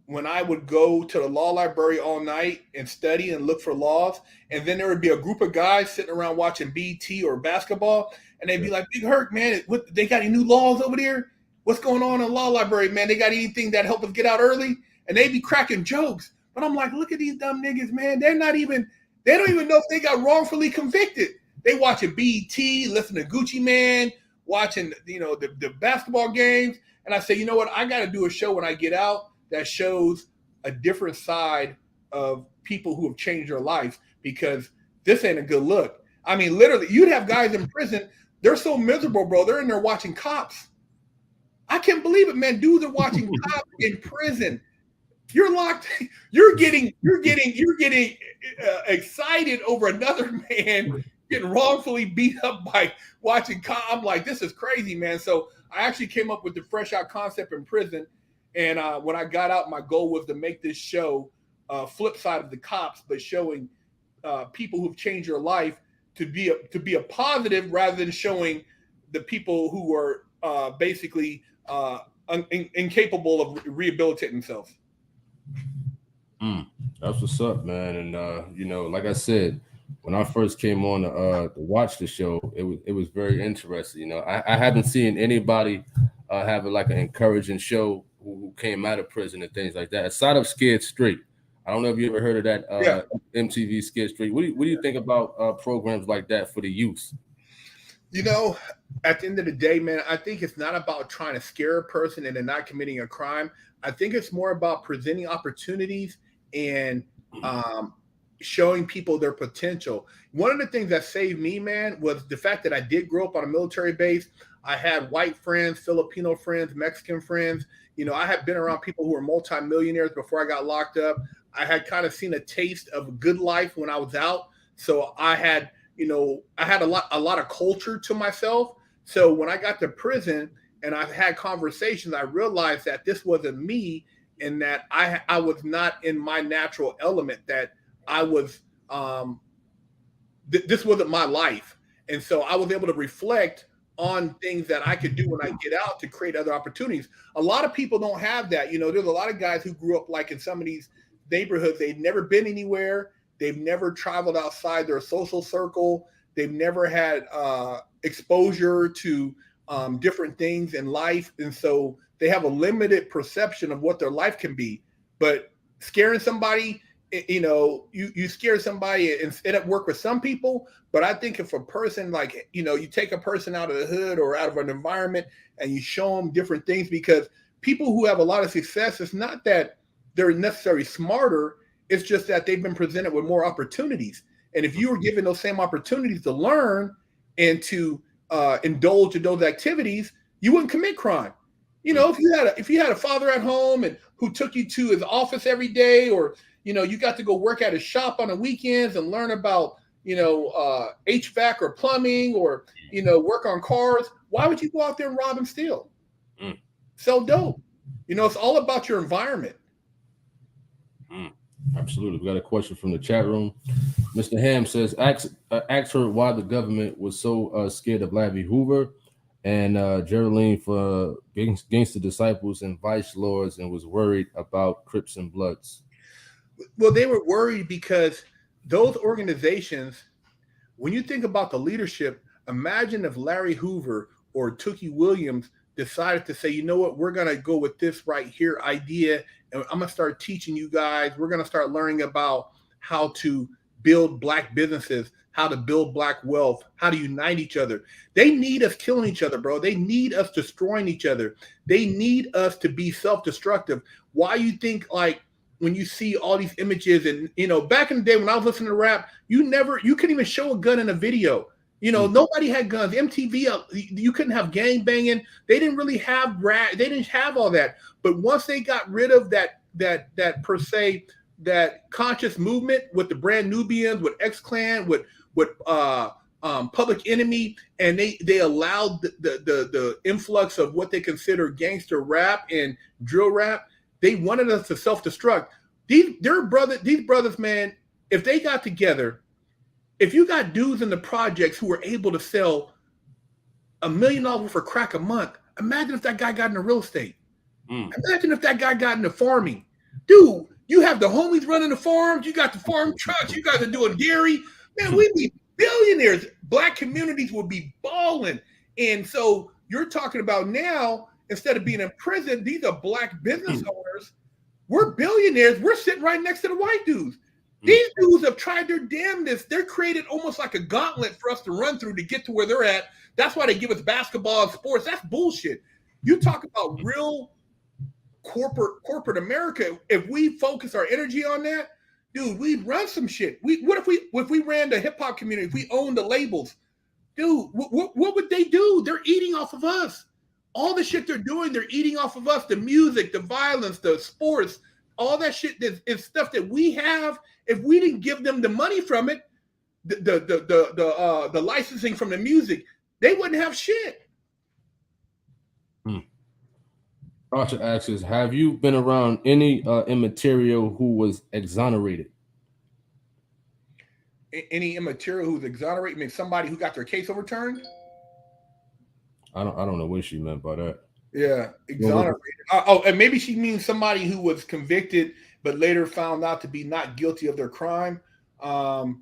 when I would go to the law library all night and study and look for laws. And then there would be a group of guys sitting around watching BT or basketball. And they'd be like, "Big Herc, man, what, they got any new laws over there? What's going on in the law library, man? They got anything that help us get out early?" And they'd be cracking jokes. But I'm like, look at these dumb niggas, man. They don't even know if they got wrongfully convicted. They watching BT, listening to Gucci Man, watching, you know, the basketball games. And I say, you know what? I got to do a show when I get out that shows a different side of people who have changed their life, because this ain't a good look. I mean, literally, you'd have guys in prison. They're so miserable, bro. They're in there watching Cops. I can't believe it, man. Dudes are watching Cops in prison. You're locked. You're getting excited over another man getting wrongfully beat up by watching Cops. I'm like, this is crazy, man. So I actually came up with the fresh out concept in prison. And when I got out, my goal was to make this show flip side of the Cops, but showing people who've changed their life to be a positive, rather than showing the people who are basically incapable of rehabilitating themselves. That's what's up, man. And you know, like I said, when I first came on to watch the show, it was very interesting. You know, I haven't seen anybody have like an encouraging show who came out of prison and things like that. Aside of Scared Straight, I don't know if you ever heard of that MTV Scared Straight. What do you think about programs like that for the youth? You know, at the end of the day, man, I think it's not about trying to scare a person into not committing a crime. I think it's more about presenting opportunities and showing people their potential. One of the things that saved me, man, was the fact that I did grow up on a military base. I had white friends, Filipino friends, Mexican friends. You know, I had been around people who were multimillionaires before I got locked up. I had kind of seen a taste of a good life when I was out. So I had, you know, I had a lot of culture to myself. So when I got to prison and I had conversations, I realized that this wasn't me, and that I was not in my natural element, that I was, this wasn't my life. And so I was able to reflect on things that I could do when I get out to create other opportunities. A lot of people don't have that. You know, there's a lot of guys who grew up like in some of these neighborhoods. They've never been anywhere. They've never traveled outside their social circle. They've never had exposure to different things in life. And so they have a limited perception of what their life can be. But scaring somebody, you know, you scare somebody and it work with some people. But I think if a person, like, you know, you take a person out of the hood or out of an environment and you show them different things, because people who have a lot of success, it's not that they're necessarily smarter. It's just that they've been presented with more opportunities. And if you were given those same opportunities to learn and to indulge in those activities, you wouldn't commit crime. You know, if you had a father at home and who took you to his office every day, or, you know, you got to go work at his shop on the weekends and learn about, you know, HVAC or plumbing, or, you know, work on cars, why would you go out there and rob and steal? Sell dope. You know, it's all about your environment. Absolutely. We got a question from the chat room. Mr. Ham says, ask her why the government was so scared of Larry Hoover. and Geraldine for Gangster Disciples and Vice Lords, and was worried about Crips and Bloods. Well, they were worried because those organizations, when you think about the leadership, imagine if Larry Hoover or Tookie Williams decided to say, you know what, we're going to go with this right here idea, and I'm going to start teaching you guys. We're going to start learning about how to build Black businesses, how to build Black wealth, how to unite each other. They need us killing each other, bro. They need us destroying each other. They need us to be self-destructive. Why you think, like, when you see all these images, and back in the day when I was listening to rap, you couldn't even show a gun in a video. Nobody had guns. MTV, you couldn't have gang banging. They didn't really have rap. They didn't have all that. But once they got rid of that per se, that conscious movement with the Brand Nubians, with X-Clan, with Public Enemy, and they allowed the influx of what they consider gangster rap and drill rap. They wanted us to self-destruct. These brothers, man, if they got together, if you got dudes in the projects who were able to sell $1 million for crack a month, imagine if that guy got into real estate. Imagine if that guy got into farming. Dude, you have the homies running the farms. You got the farm trucks. You guys are doing dairy. Man, we'd be billionaires. Black communities would be balling. And so you're talking about now, instead of being in prison, these are Black business owners. We're billionaires. We're sitting right next to the white dudes. These dudes have tried their damnedest. They're created almost like a gauntlet for us to run through to get to where they're at. That's why they give us basketball and sports. That's bullshit. You talk about real corporate America. If we focus our energy on that, dude, we'd run some shit. What if we ran the hip hop community? If we owned the labels, dude, what would they do? They're eating off of us. All the shit they're doing, they're eating off of us. The music, the violence, the sports, all that shit is stuff that we have. If we didn't give them the money from it, the licensing from the music, they wouldn't have shit. Archer asks, have you been around any immaterial who was exonerated? Any immaterial who's exonerated? I mean, somebody who got their case overturned? I don't know what she meant by that. Yeah, exonerated. And maybe she means somebody who was convicted but later found out to be not guilty of their crime. There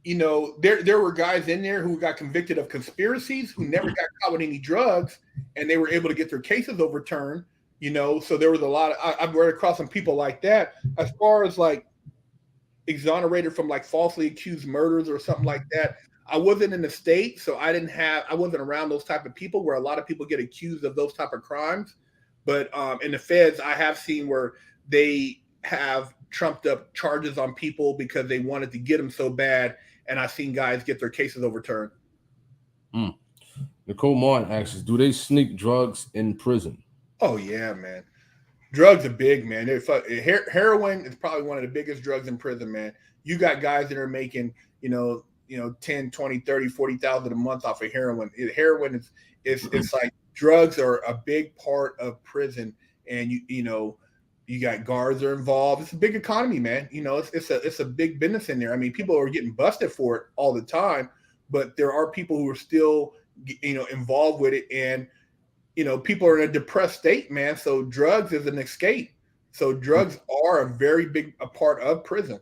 were guys in there who got convicted of conspiracies who never got caught with any drugs, and they were able to get their cases overturned. So there was a lot of, I've run across some people like that. As far as like exonerated from like falsely accused murders or something like that, I wasn't in the state, so I wasn't around those type of people where a lot of people get accused of those type of crimes. But in the feds, I have seen where they have trumped up charges on people because they wanted to get them so bad, and I've seen guys get their cases overturned. Nicole Martin asks, do they sneak drugs in prison? Oh yeah, man. Drugs are big, man. Heroin is probably one of the biggest drugs in prison, man. You got guys that are making, 10, 20, 30, 40,000 a month off of heroin. Heroin it's like drugs are a big part of prison, and you got guards are involved. It's a big economy, man. It's a big business in there. I mean, people are getting busted for it all the time, but there are people who are still, involved with it, and people are in a depressed state, man. So drugs is an escape. So drugs are a very big part of prison.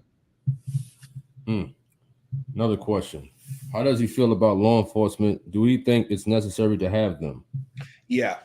Another question. How does he feel about law enforcement? Do he think it's necessary to have them? Yeah,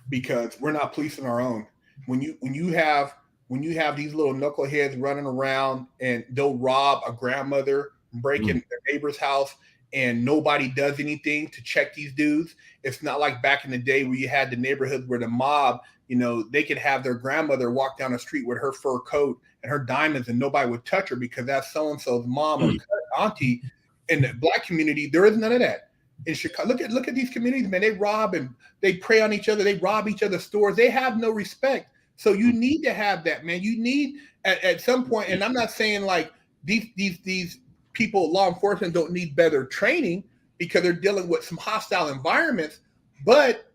because we're not policing our own. When you have these little knuckleheads running around and they'll rob a grandmother, break in their neighbor's house, and nobody does anything to check these dudes. It's not like back in the day where you had the neighborhoods where the mob, they could have their grandmother walk down the street with her fur coat and her diamonds and nobody would touch her because that's so-and-so's mom or auntie. In the Black community, there is none of that. In Chicago, look at these communities, man. They rob and they prey on each other. They rob each other's stores. They have no respect. So you need to have that, man. You need at some point, and I'm not saying like these people, law enforcement don't need better training because they're dealing with some hostile environments. But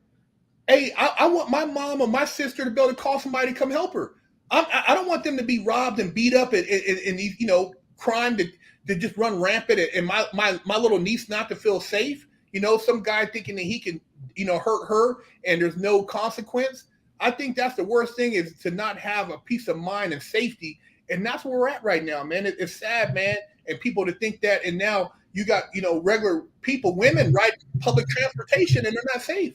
hey, I want my mom or my sister to be able to call somebody to come help her. I don't want them to be robbed and beat up in these, crime to just run rampant and my little niece not to feel safe. some guy thinking that he can, hurt her and there's no consequence. I think that's the worst thing, is to not have a peace of mind and safety. And that's where we're at right now, man. It's sad, man. And people to think that, and now you got, regular people, women ride public transportation and they're not safe.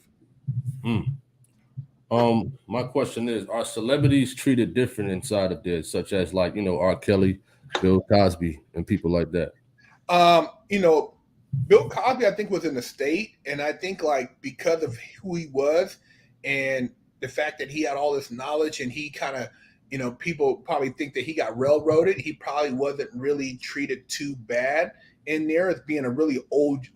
My question is, are celebrities treated different inside of this, such as like, R. Kelly, Bill Cosby, and people like that? Bill Cosby, I think, was in the state, and I think like because of who he was and the fact that he had all this knowledge, and he kind of, people probably think that he got railroaded. He probably wasn't really treated too bad in there as being a really old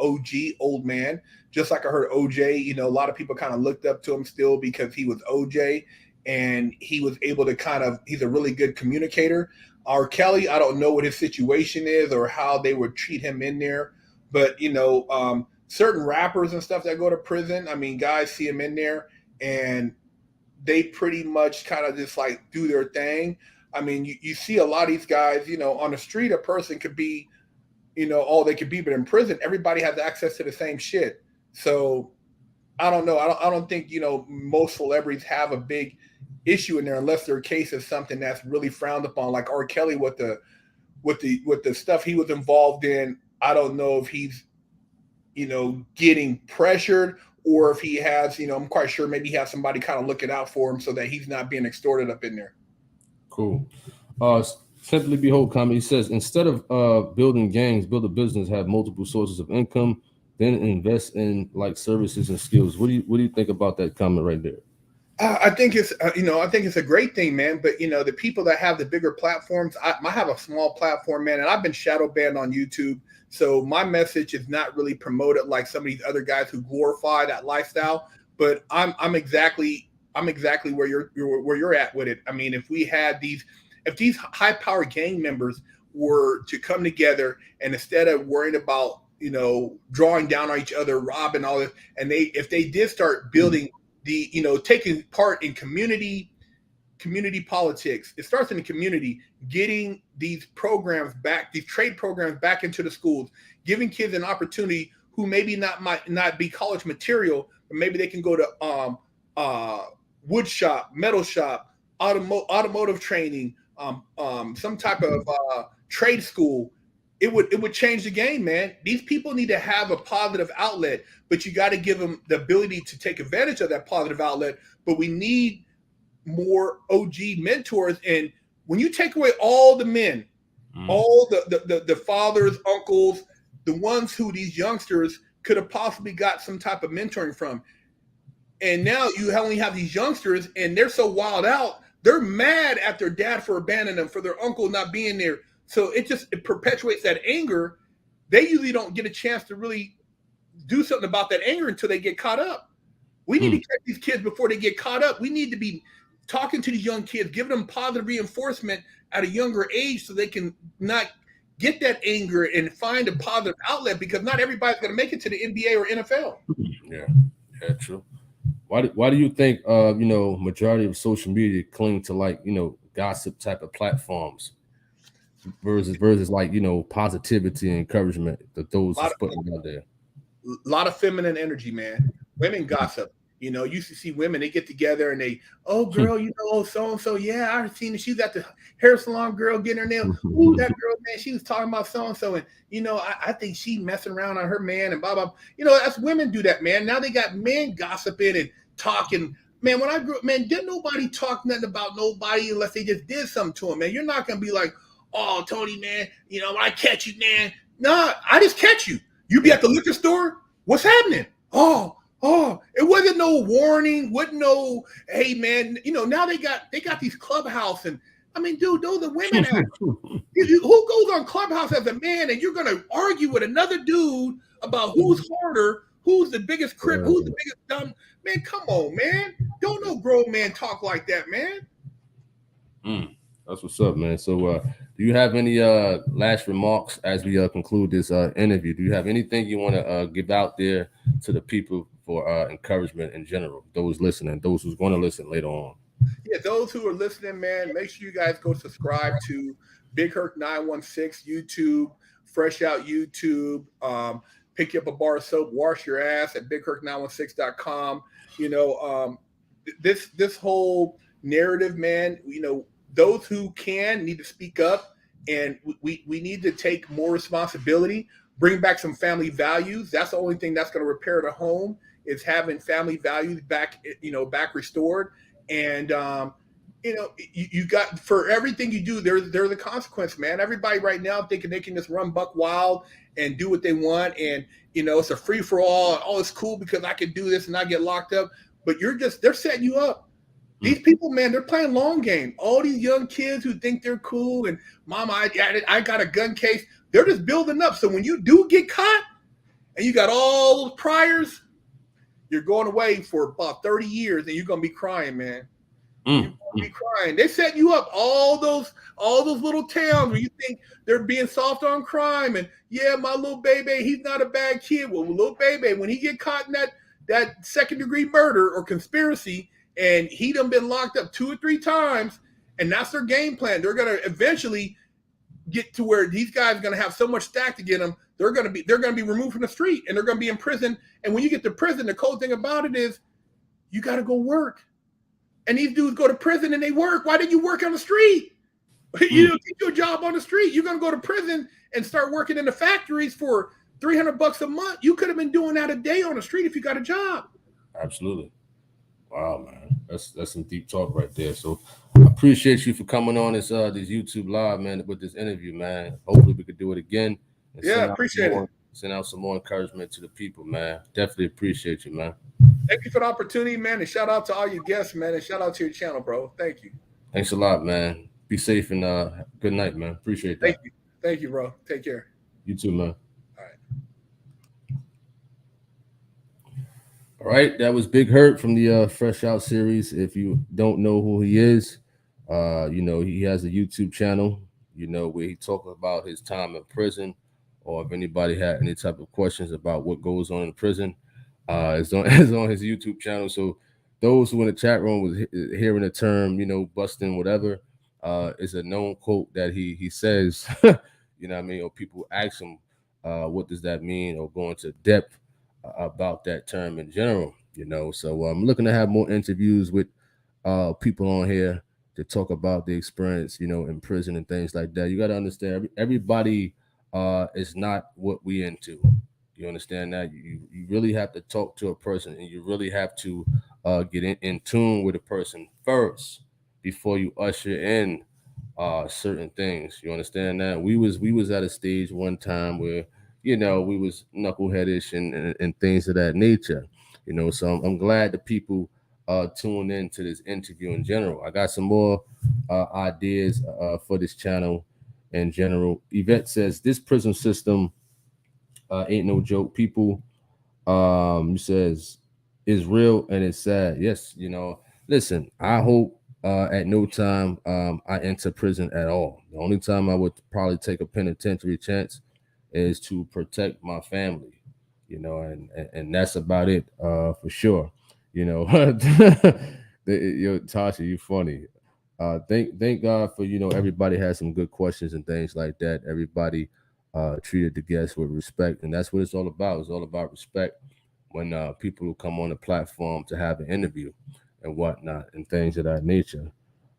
man. Just like I heard OJ, a lot of people kind of looked up to him still because he was OJ, and he was able to he's a really good communicator. R. Kelly, I don't know what his situation is or how they would treat him in there. But, certain rappers and stuff that go to prison, I mean, guys see him in there and they pretty much kind of just like do their thing. I mean, you see a lot of these guys, on the street, a person could be, all they could be, but in prison, everybody has access to the same shit. So I don't know. I don't think, most celebrities have a big issue in there unless their case is something that's really frowned upon, like R. Kelly with the stuff he was involved in. I don't know if he's, getting pressured, or if he has, I'm quite sure maybe he has somebody kind of looking out for him so that he's not being extorted up in there. Cool. Simply Behold Comedy says, instead of building gangs, build a business, have multiple sources of income, then invest in like services and skills. What do you think about that comment right there? I think it's I think it's a great thing, man. But the people that have the bigger platforms, I have a small platform, man, and I've been shadow banned on YouTube. So my message is not really promoted like some of these other guys who glorify that lifestyle. But I'm exactly where you're at with it. I mean, if these high powered gang members were to come together, and instead of worrying about drawing down on each other, robbing all this, and if they did start building taking part in community politics. It starts in the community, getting these programs back, these trade programs back into the schools, giving kids an opportunity who maybe might not be college material, but maybe they can go to wood shop, metal shop, automotive training, some type of trade school. It would change the game, man. These people need to have a positive outlet, but you got to give them the ability to take advantage of that positive outlet. But we need more OG mentors. And when you take away all the men, all the fathers, uncles, the ones who these youngsters could have possibly got some type of mentoring from, and now you only have these youngsters, and they're so wild out, they're mad at their dad for abandoning them, for their uncle not being there. So it perpetuates that anger. They usually don't get a chance to really do something about that anger until they get caught up. We need to catch these kids before they get caught up. We need to be talking to these young kids, giving them positive reinforcement at a younger age so they can not get that anger and find a positive outlet, because not everybody's going to make it to the NBA or NFL. Yeah, true. Why do you think majority of social media cling to like gossip type of platforms versus like positivity and encouragement that those are putting out there? A lot of feminine energy, man. Women gossip. You used to see women, they get together and they, oh girl, so and so, yeah, I've seen her. She's at the hair salon, girl, getting her nails. Ooh, that girl, man, she was talking about so and so, and I think she messing around on her man and blah blah. That's women do that, man. Now they got men gossiping and talking. Man, when I grew up, man, didn't nobody talk nothing about nobody unless they just did something to them, man. You're not gonna be like, oh, Tony, man, when I catch you, man. Nah, I just catch you. You be at the liquor store. What's happening? Oh, it wasn't no warning. Wasn't no, hey, man. Now they got these Clubhouse, and I mean, dude, those are women. Who goes on Clubhouse as a man and you're gonna argue with another dude about who's harder, who's the biggest crip, who's the biggest dumb man? Come on, man. Don't no grown man talk like that, man. That's what's up, man. So do you have any last remarks as we conclude this interview? Do you have anything you want to give out there to the people for encouragement in general, those listening, those who's going to listen later on? Yeah, those who are listening, man, make sure you guys go subscribe to Big Herc 916 YouTube, Fresh Out YouTube. pick you up a bar of soap, wash your ass at bigherc916.com. You know, this whole narrative, man, you know, those who can need to speak up, and we need to take more responsibility, bring back some family values. That's the only thing that's going to repair the home, is having family values back, you know, back restored. And you know, you got, for everything you do, there's a consequence, man. Everybody right now thinking they can just run buck wild and do what they want, and you know, it's a free for all. Oh, it's cool because I can do this and not get locked up. But they're setting you up. These people, man, they're playing long game. All these young kids who think they're cool and mama, I got a gun case. They're just building up. So when you do get caught and you got all those priors, you're going away for about 30 years and you're gonna be crying, man. You're gonna be crying. They set you up. All those little towns where you think they're being soft on crime, and yeah, my little baby, he's not a bad kid. Well, little baby, when he get caught in that second-degree murder or conspiracy, and he done been locked up 2 or 3 times, and that's their game plan. They're gonna eventually get to where these guys are gonna have so much stacked to get them. They're gonna be removed from the street, and they're gonna be in prison. And when you get to prison, the cool thing about it is you got to go work. And these dudes go to prison and they work. Why didn't you work on the street? You know, get you a job on the street. You're gonna go to prison and start working in the factories for $300 a month. You could have been doing that a day on the street if you got a job. Absolutely. Wow, man, that's some deep talk right there. So I appreciate you for coming on this YouTube live, man, with this interview, man. Hopefully we could do it again. Yeah, appreciate it. Send out some more encouragement to the people, man. Definitely appreciate you, man. Thank you for the opportunity, man, and shout out to all your guests, man, and shout out to your channel, bro. Thank you. Thanks a lot, man. Be safe and good night, man. Appreciate that. Thank you, bro. Take care. You too, man. All right. All right, that was Big Herc from the Fresh Out series. If you don't know who he is, you know, he has a YouTube channel, you know, where he talks about his time in prison, or if anybody had any type of questions about what goes on in prison, it's on his YouTube channel. So those who in the chat room was hearing the term, you know, busting whatever, is a known quote that he says, you know what I mean, or people ask him, what does that mean, or go into depth about that term in general, you know. So I'm looking to have more interviews with people on here to talk about the experience, you know, in prison and things like that. You got to understand, everybody is not what we into. You understand that? You really have to talk to a person, and you really have to get in tune with a person first before you usher in certain things. You understand that? We was at a stage one time where, you know, we was knuckleheadish and things of that nature. You know, so I'm glad the people tune in to this interview in general. I got some more ideas for this channel in general. Yvette says this prison system ain't no joke. People says is real and it's sad. Yes, you know, listen, I hope at no time I enter prison at all. The only time I would probably take a penitentiary chance is to protect my family, you know, and that's about it for sure. You know, yo, Tasha, you funny. Thank God for, you know, everybody has some good questions and things like that. Everybody treated the guests with respect, and that's what it's all about. It's all about respect when people who come on the platform to have an interview and whatnot and things of that nature.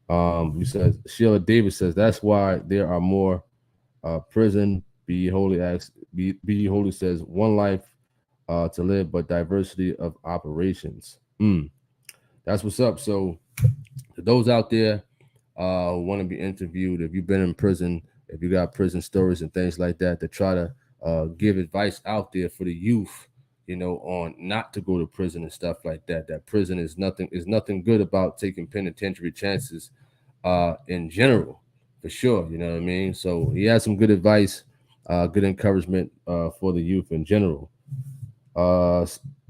He says Sheila Davis says that's why there are more prison. Be holy acts. Be holy says one life to live, but diversity of operations. That's what's up. So to those out there who want to be interviewed, if you've been in prison, if you got prison stories and things like that, to try to give advice out there for the youth, you know, on not to go to prison and stuff like that. That prison is nothing good about taking penitentiary chances in general, for sure. You know what I mean? So he has some good advice, good encouragement for the youth in general.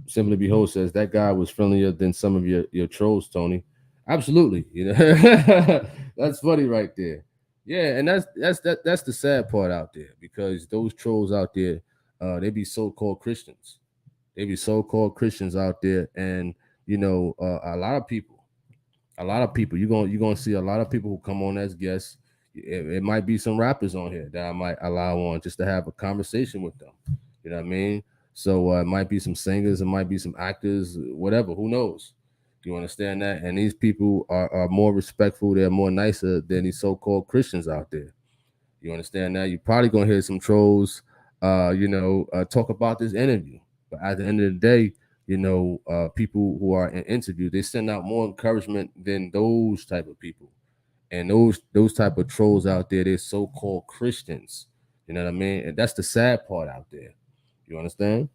Simply Behold says that guy was friendlier than some of your trolls, Tony. Absolutely, you know. That's funny right there. Yeah, and that's the sad part out there, because those trolls out there, they be so-called Christians. They be so-called Christians out there, and you know, a lot of people, you're gonna see a lot of people who come on as guests. It might be some rappers on here that I might allow on just to have a conversation with them. You know what I mean? So it might be some singers, it might be some actors, whatever. Who knows? You understand that? And these people are more respectful. They're more nicer than these so-called Christians out there. You understand that? You're probably gonna hear some trolls, talk about this interview. But at the end of the day, people who are in interview, they send out more encouragement than those type of people. And those type of trolls out there, they're so-called Christians. You know what I mean? And that's the sad part out there. You understand?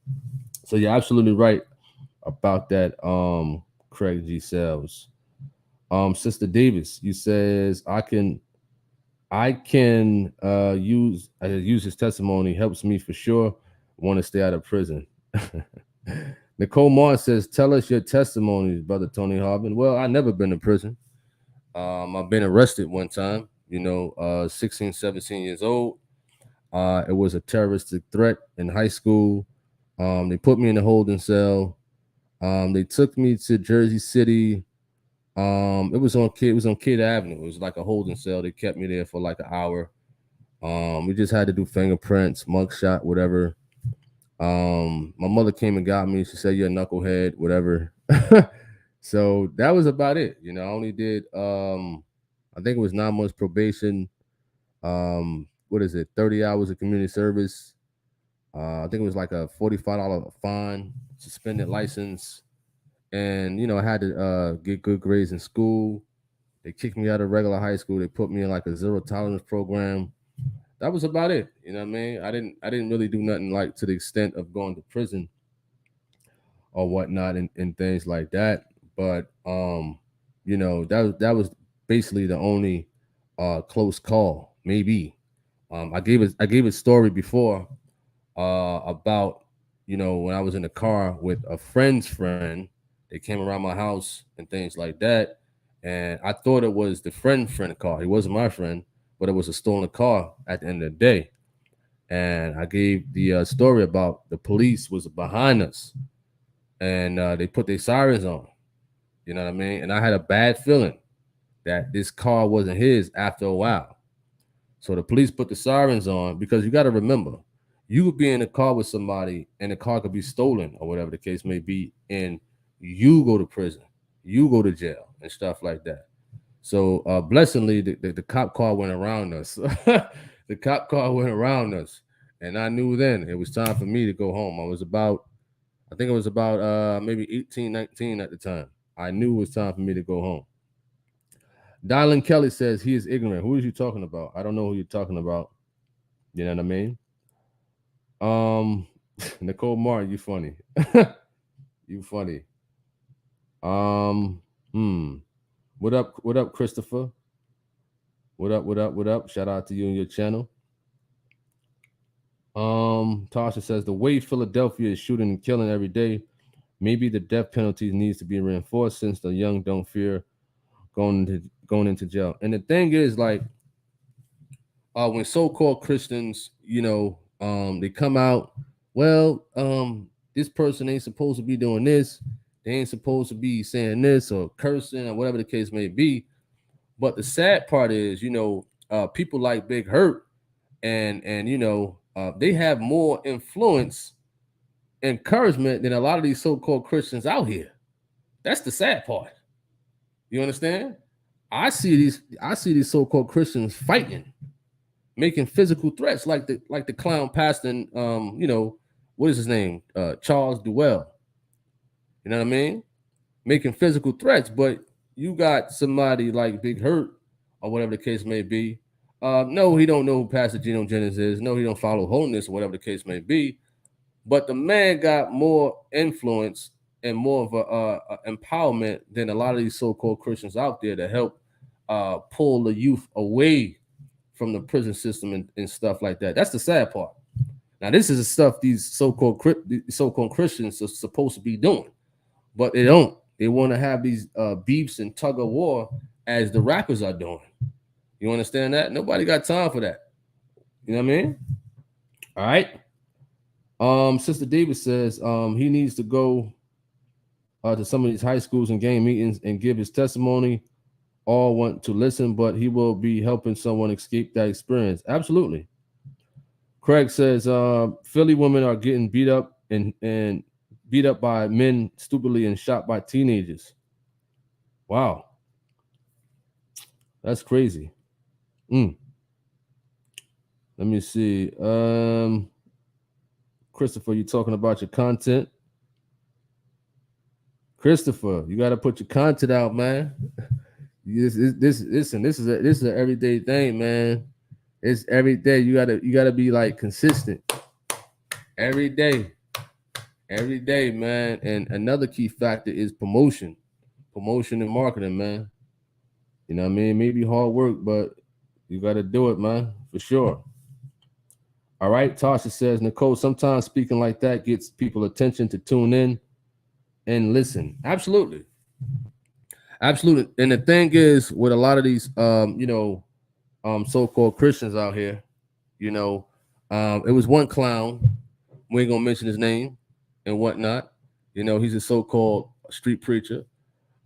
So you're absolutely right about that, Craig G. Sells. Sister Davis, you says I can use his testimony, helps me for sure. Want to stay out of prison. Nicole Martin says, tell us your testimonies, Brother Tony Harvin. Well, I never been to prison. I've been arrested one time, 16, 17 years old. It was a terroristic threat in high school. They put me in a holding cell. They took me to Jersey City. It was on Kid Avenue. It was like a holding cell. They kept me there for like an hour. We just had to do fingerprints, mugshot, whatever. My mother came and got me. She said, "You're a knucklehead," whatever. So that was about it. I only did I think it was 9 months probation. What is it? 30 hours of community service. I think it was like a $45 fine, suspended license, and I had to get good grades in school. They kicked me out of regular high school. They put me in like a zero tolerance program. That was about it. You know what I mean? I didn't really do nothing like to the extent of going to prison or whatnot and things like that. But that was basically the only close call, maybe. I gave a story before about when I was in the car with a friend's friend. They came around my house and things like that, and I thought it was the friend car. He wasn't my friend, but it was a stolen car at the end of the day. And I gave the story about the police was behind us, and they put their sirens on. You know what I mean? And I had a bad feeling that this car wasn't his after a while. So the police put the sirens on because you got to remember, you could be in a car with somebody and the car could be stolen or whatever the case may be, and you go to prison, you go to jail and stuff like that. So blessingly, the cop car went around us. The cop car went around us, and I knew then it was time for me to go home. I think it was about maybe 18, 19 at the time. I knew it was time for me to go home. Dylan Kelly says he is ignorant. Who is you talking about? I don't know who you're talking about. You know what I mean? Um, Nicole Martin, you funny. You funny. Um, hmm. What up? What up, Christopher? What up? What up? What up? Shout out to you and your channel. Tasha says the way Philadelphia is shooting and killing every day, maybe the death penalty needs to be reinforced since the young don't fear going into jail. And the thing is, like, when so-called Christians, they come out, well, this person ain't supposed to be doing this, they ain't supposed to be saying this or cursing or whatever the case may be. But the sad part is, people like Big Herc and they have more influence, encouragement than a lot of these so-called Christians out here. That's the sad part. You understand? I see these so-called Christians fighting, making physical threats, like the clown pastor, what is his name? Charles Duell. You know what I mean? Making physical threats, but you got somebody like Big Hurt or whatever the case may be. No, he don't know who Pastor Geno Jennings is. No, he don't follow holiness or whatever the case may be. But the man got more influence and more of a empowerment than a lot of these so-called Christians out there to help pull the youth away from the prison system and stuff like that. That's the sad part. Now, this is the stuff these so-called Christians are supposed to be doing, but they don't. They want to have these beefs and tug of war as the rappers are doing. You understand that? Nobody got time for that. You know what I mean? All right. Sister Davis says he needs to go to some of these high schools and gang meetings and give his testimony. All want to listen, but he will be helping someone escape that experience. Absolutely. Craig says Philly women are getting beat up and beat up by men stupidly and shot by teenagers. Wow, that's crazy. Let me see. Christopher, you talking about your content? Christopher, you got to put your content out, man. Listen, this is an everyday thing, man. It's every day. You gotta be like consistent. Every day, man. And another key factor is promotion and marketing, man. You know what I mean? Maybe hard work, but you got to do it, man, for sure. All right. Tasha says, Nicole, sometimes speaking like that gets people attention to tune in and listen. Absolutely. Absolutely. And the thing is, with a lot of these, so-called Christians out here, it was one clown. We ain't gonna mention his name and whatnot. He's a so-called street preacher,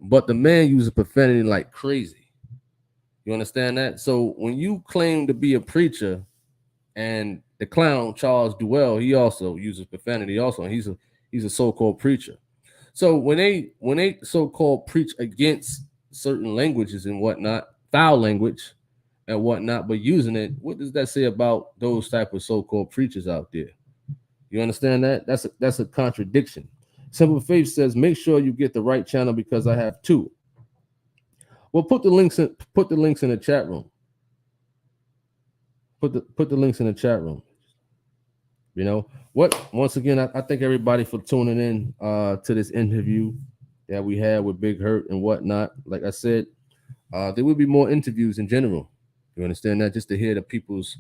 but the man uses profanity like crazy. You understand that? So when you claim to be a preacher, and the clown Charles Duell, he also uses profanity. Also, and he's a so-called preacher. So when they so-called preach against certain languages and whatnot, foul language and whatnot, but using it, what does that say about those type of so-called preachers out there? You understand that? That's a contradiction. Simple Faith says, make sure you get the right channel because I have two. Well, put the links in the chat room. Put the links in the chat room. Once again, I thank everybody for tuning in to this interview that we had with Big Herc and whatnot. Like I said, there will be more interviews in general. You understand that? Just to hear the people's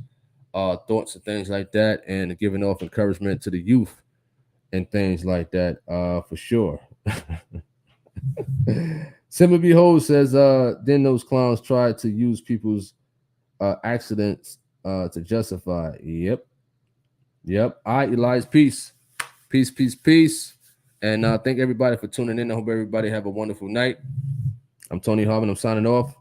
thoughts and things like that, and giving off encouragement to the youth and things like that, for sure. Simba Behold says, then those clowns tried to use people's accidents to justify. Yep. All right, Elias, peace. And thank everybody for tuning in. I hope everybody have a wonderful night. I'm Tony Harvin. I'm signing off.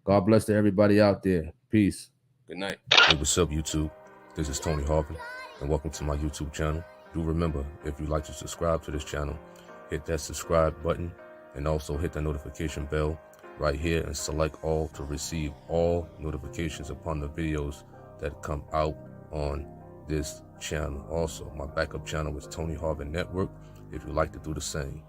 God bless to everybody out there. Peace. Good night. Hey, what's up, YouTube? This is Tony Harvin, and welcome to my YouTube channel. Do remember, if you'd like to subscribe to this channel, hit that subscribe button and also hit the notification bell right here and select all to receive all notifications upon the videos that come out on this channel. Also, my backup channel is Tony Harvin Network if you'd like to do the same.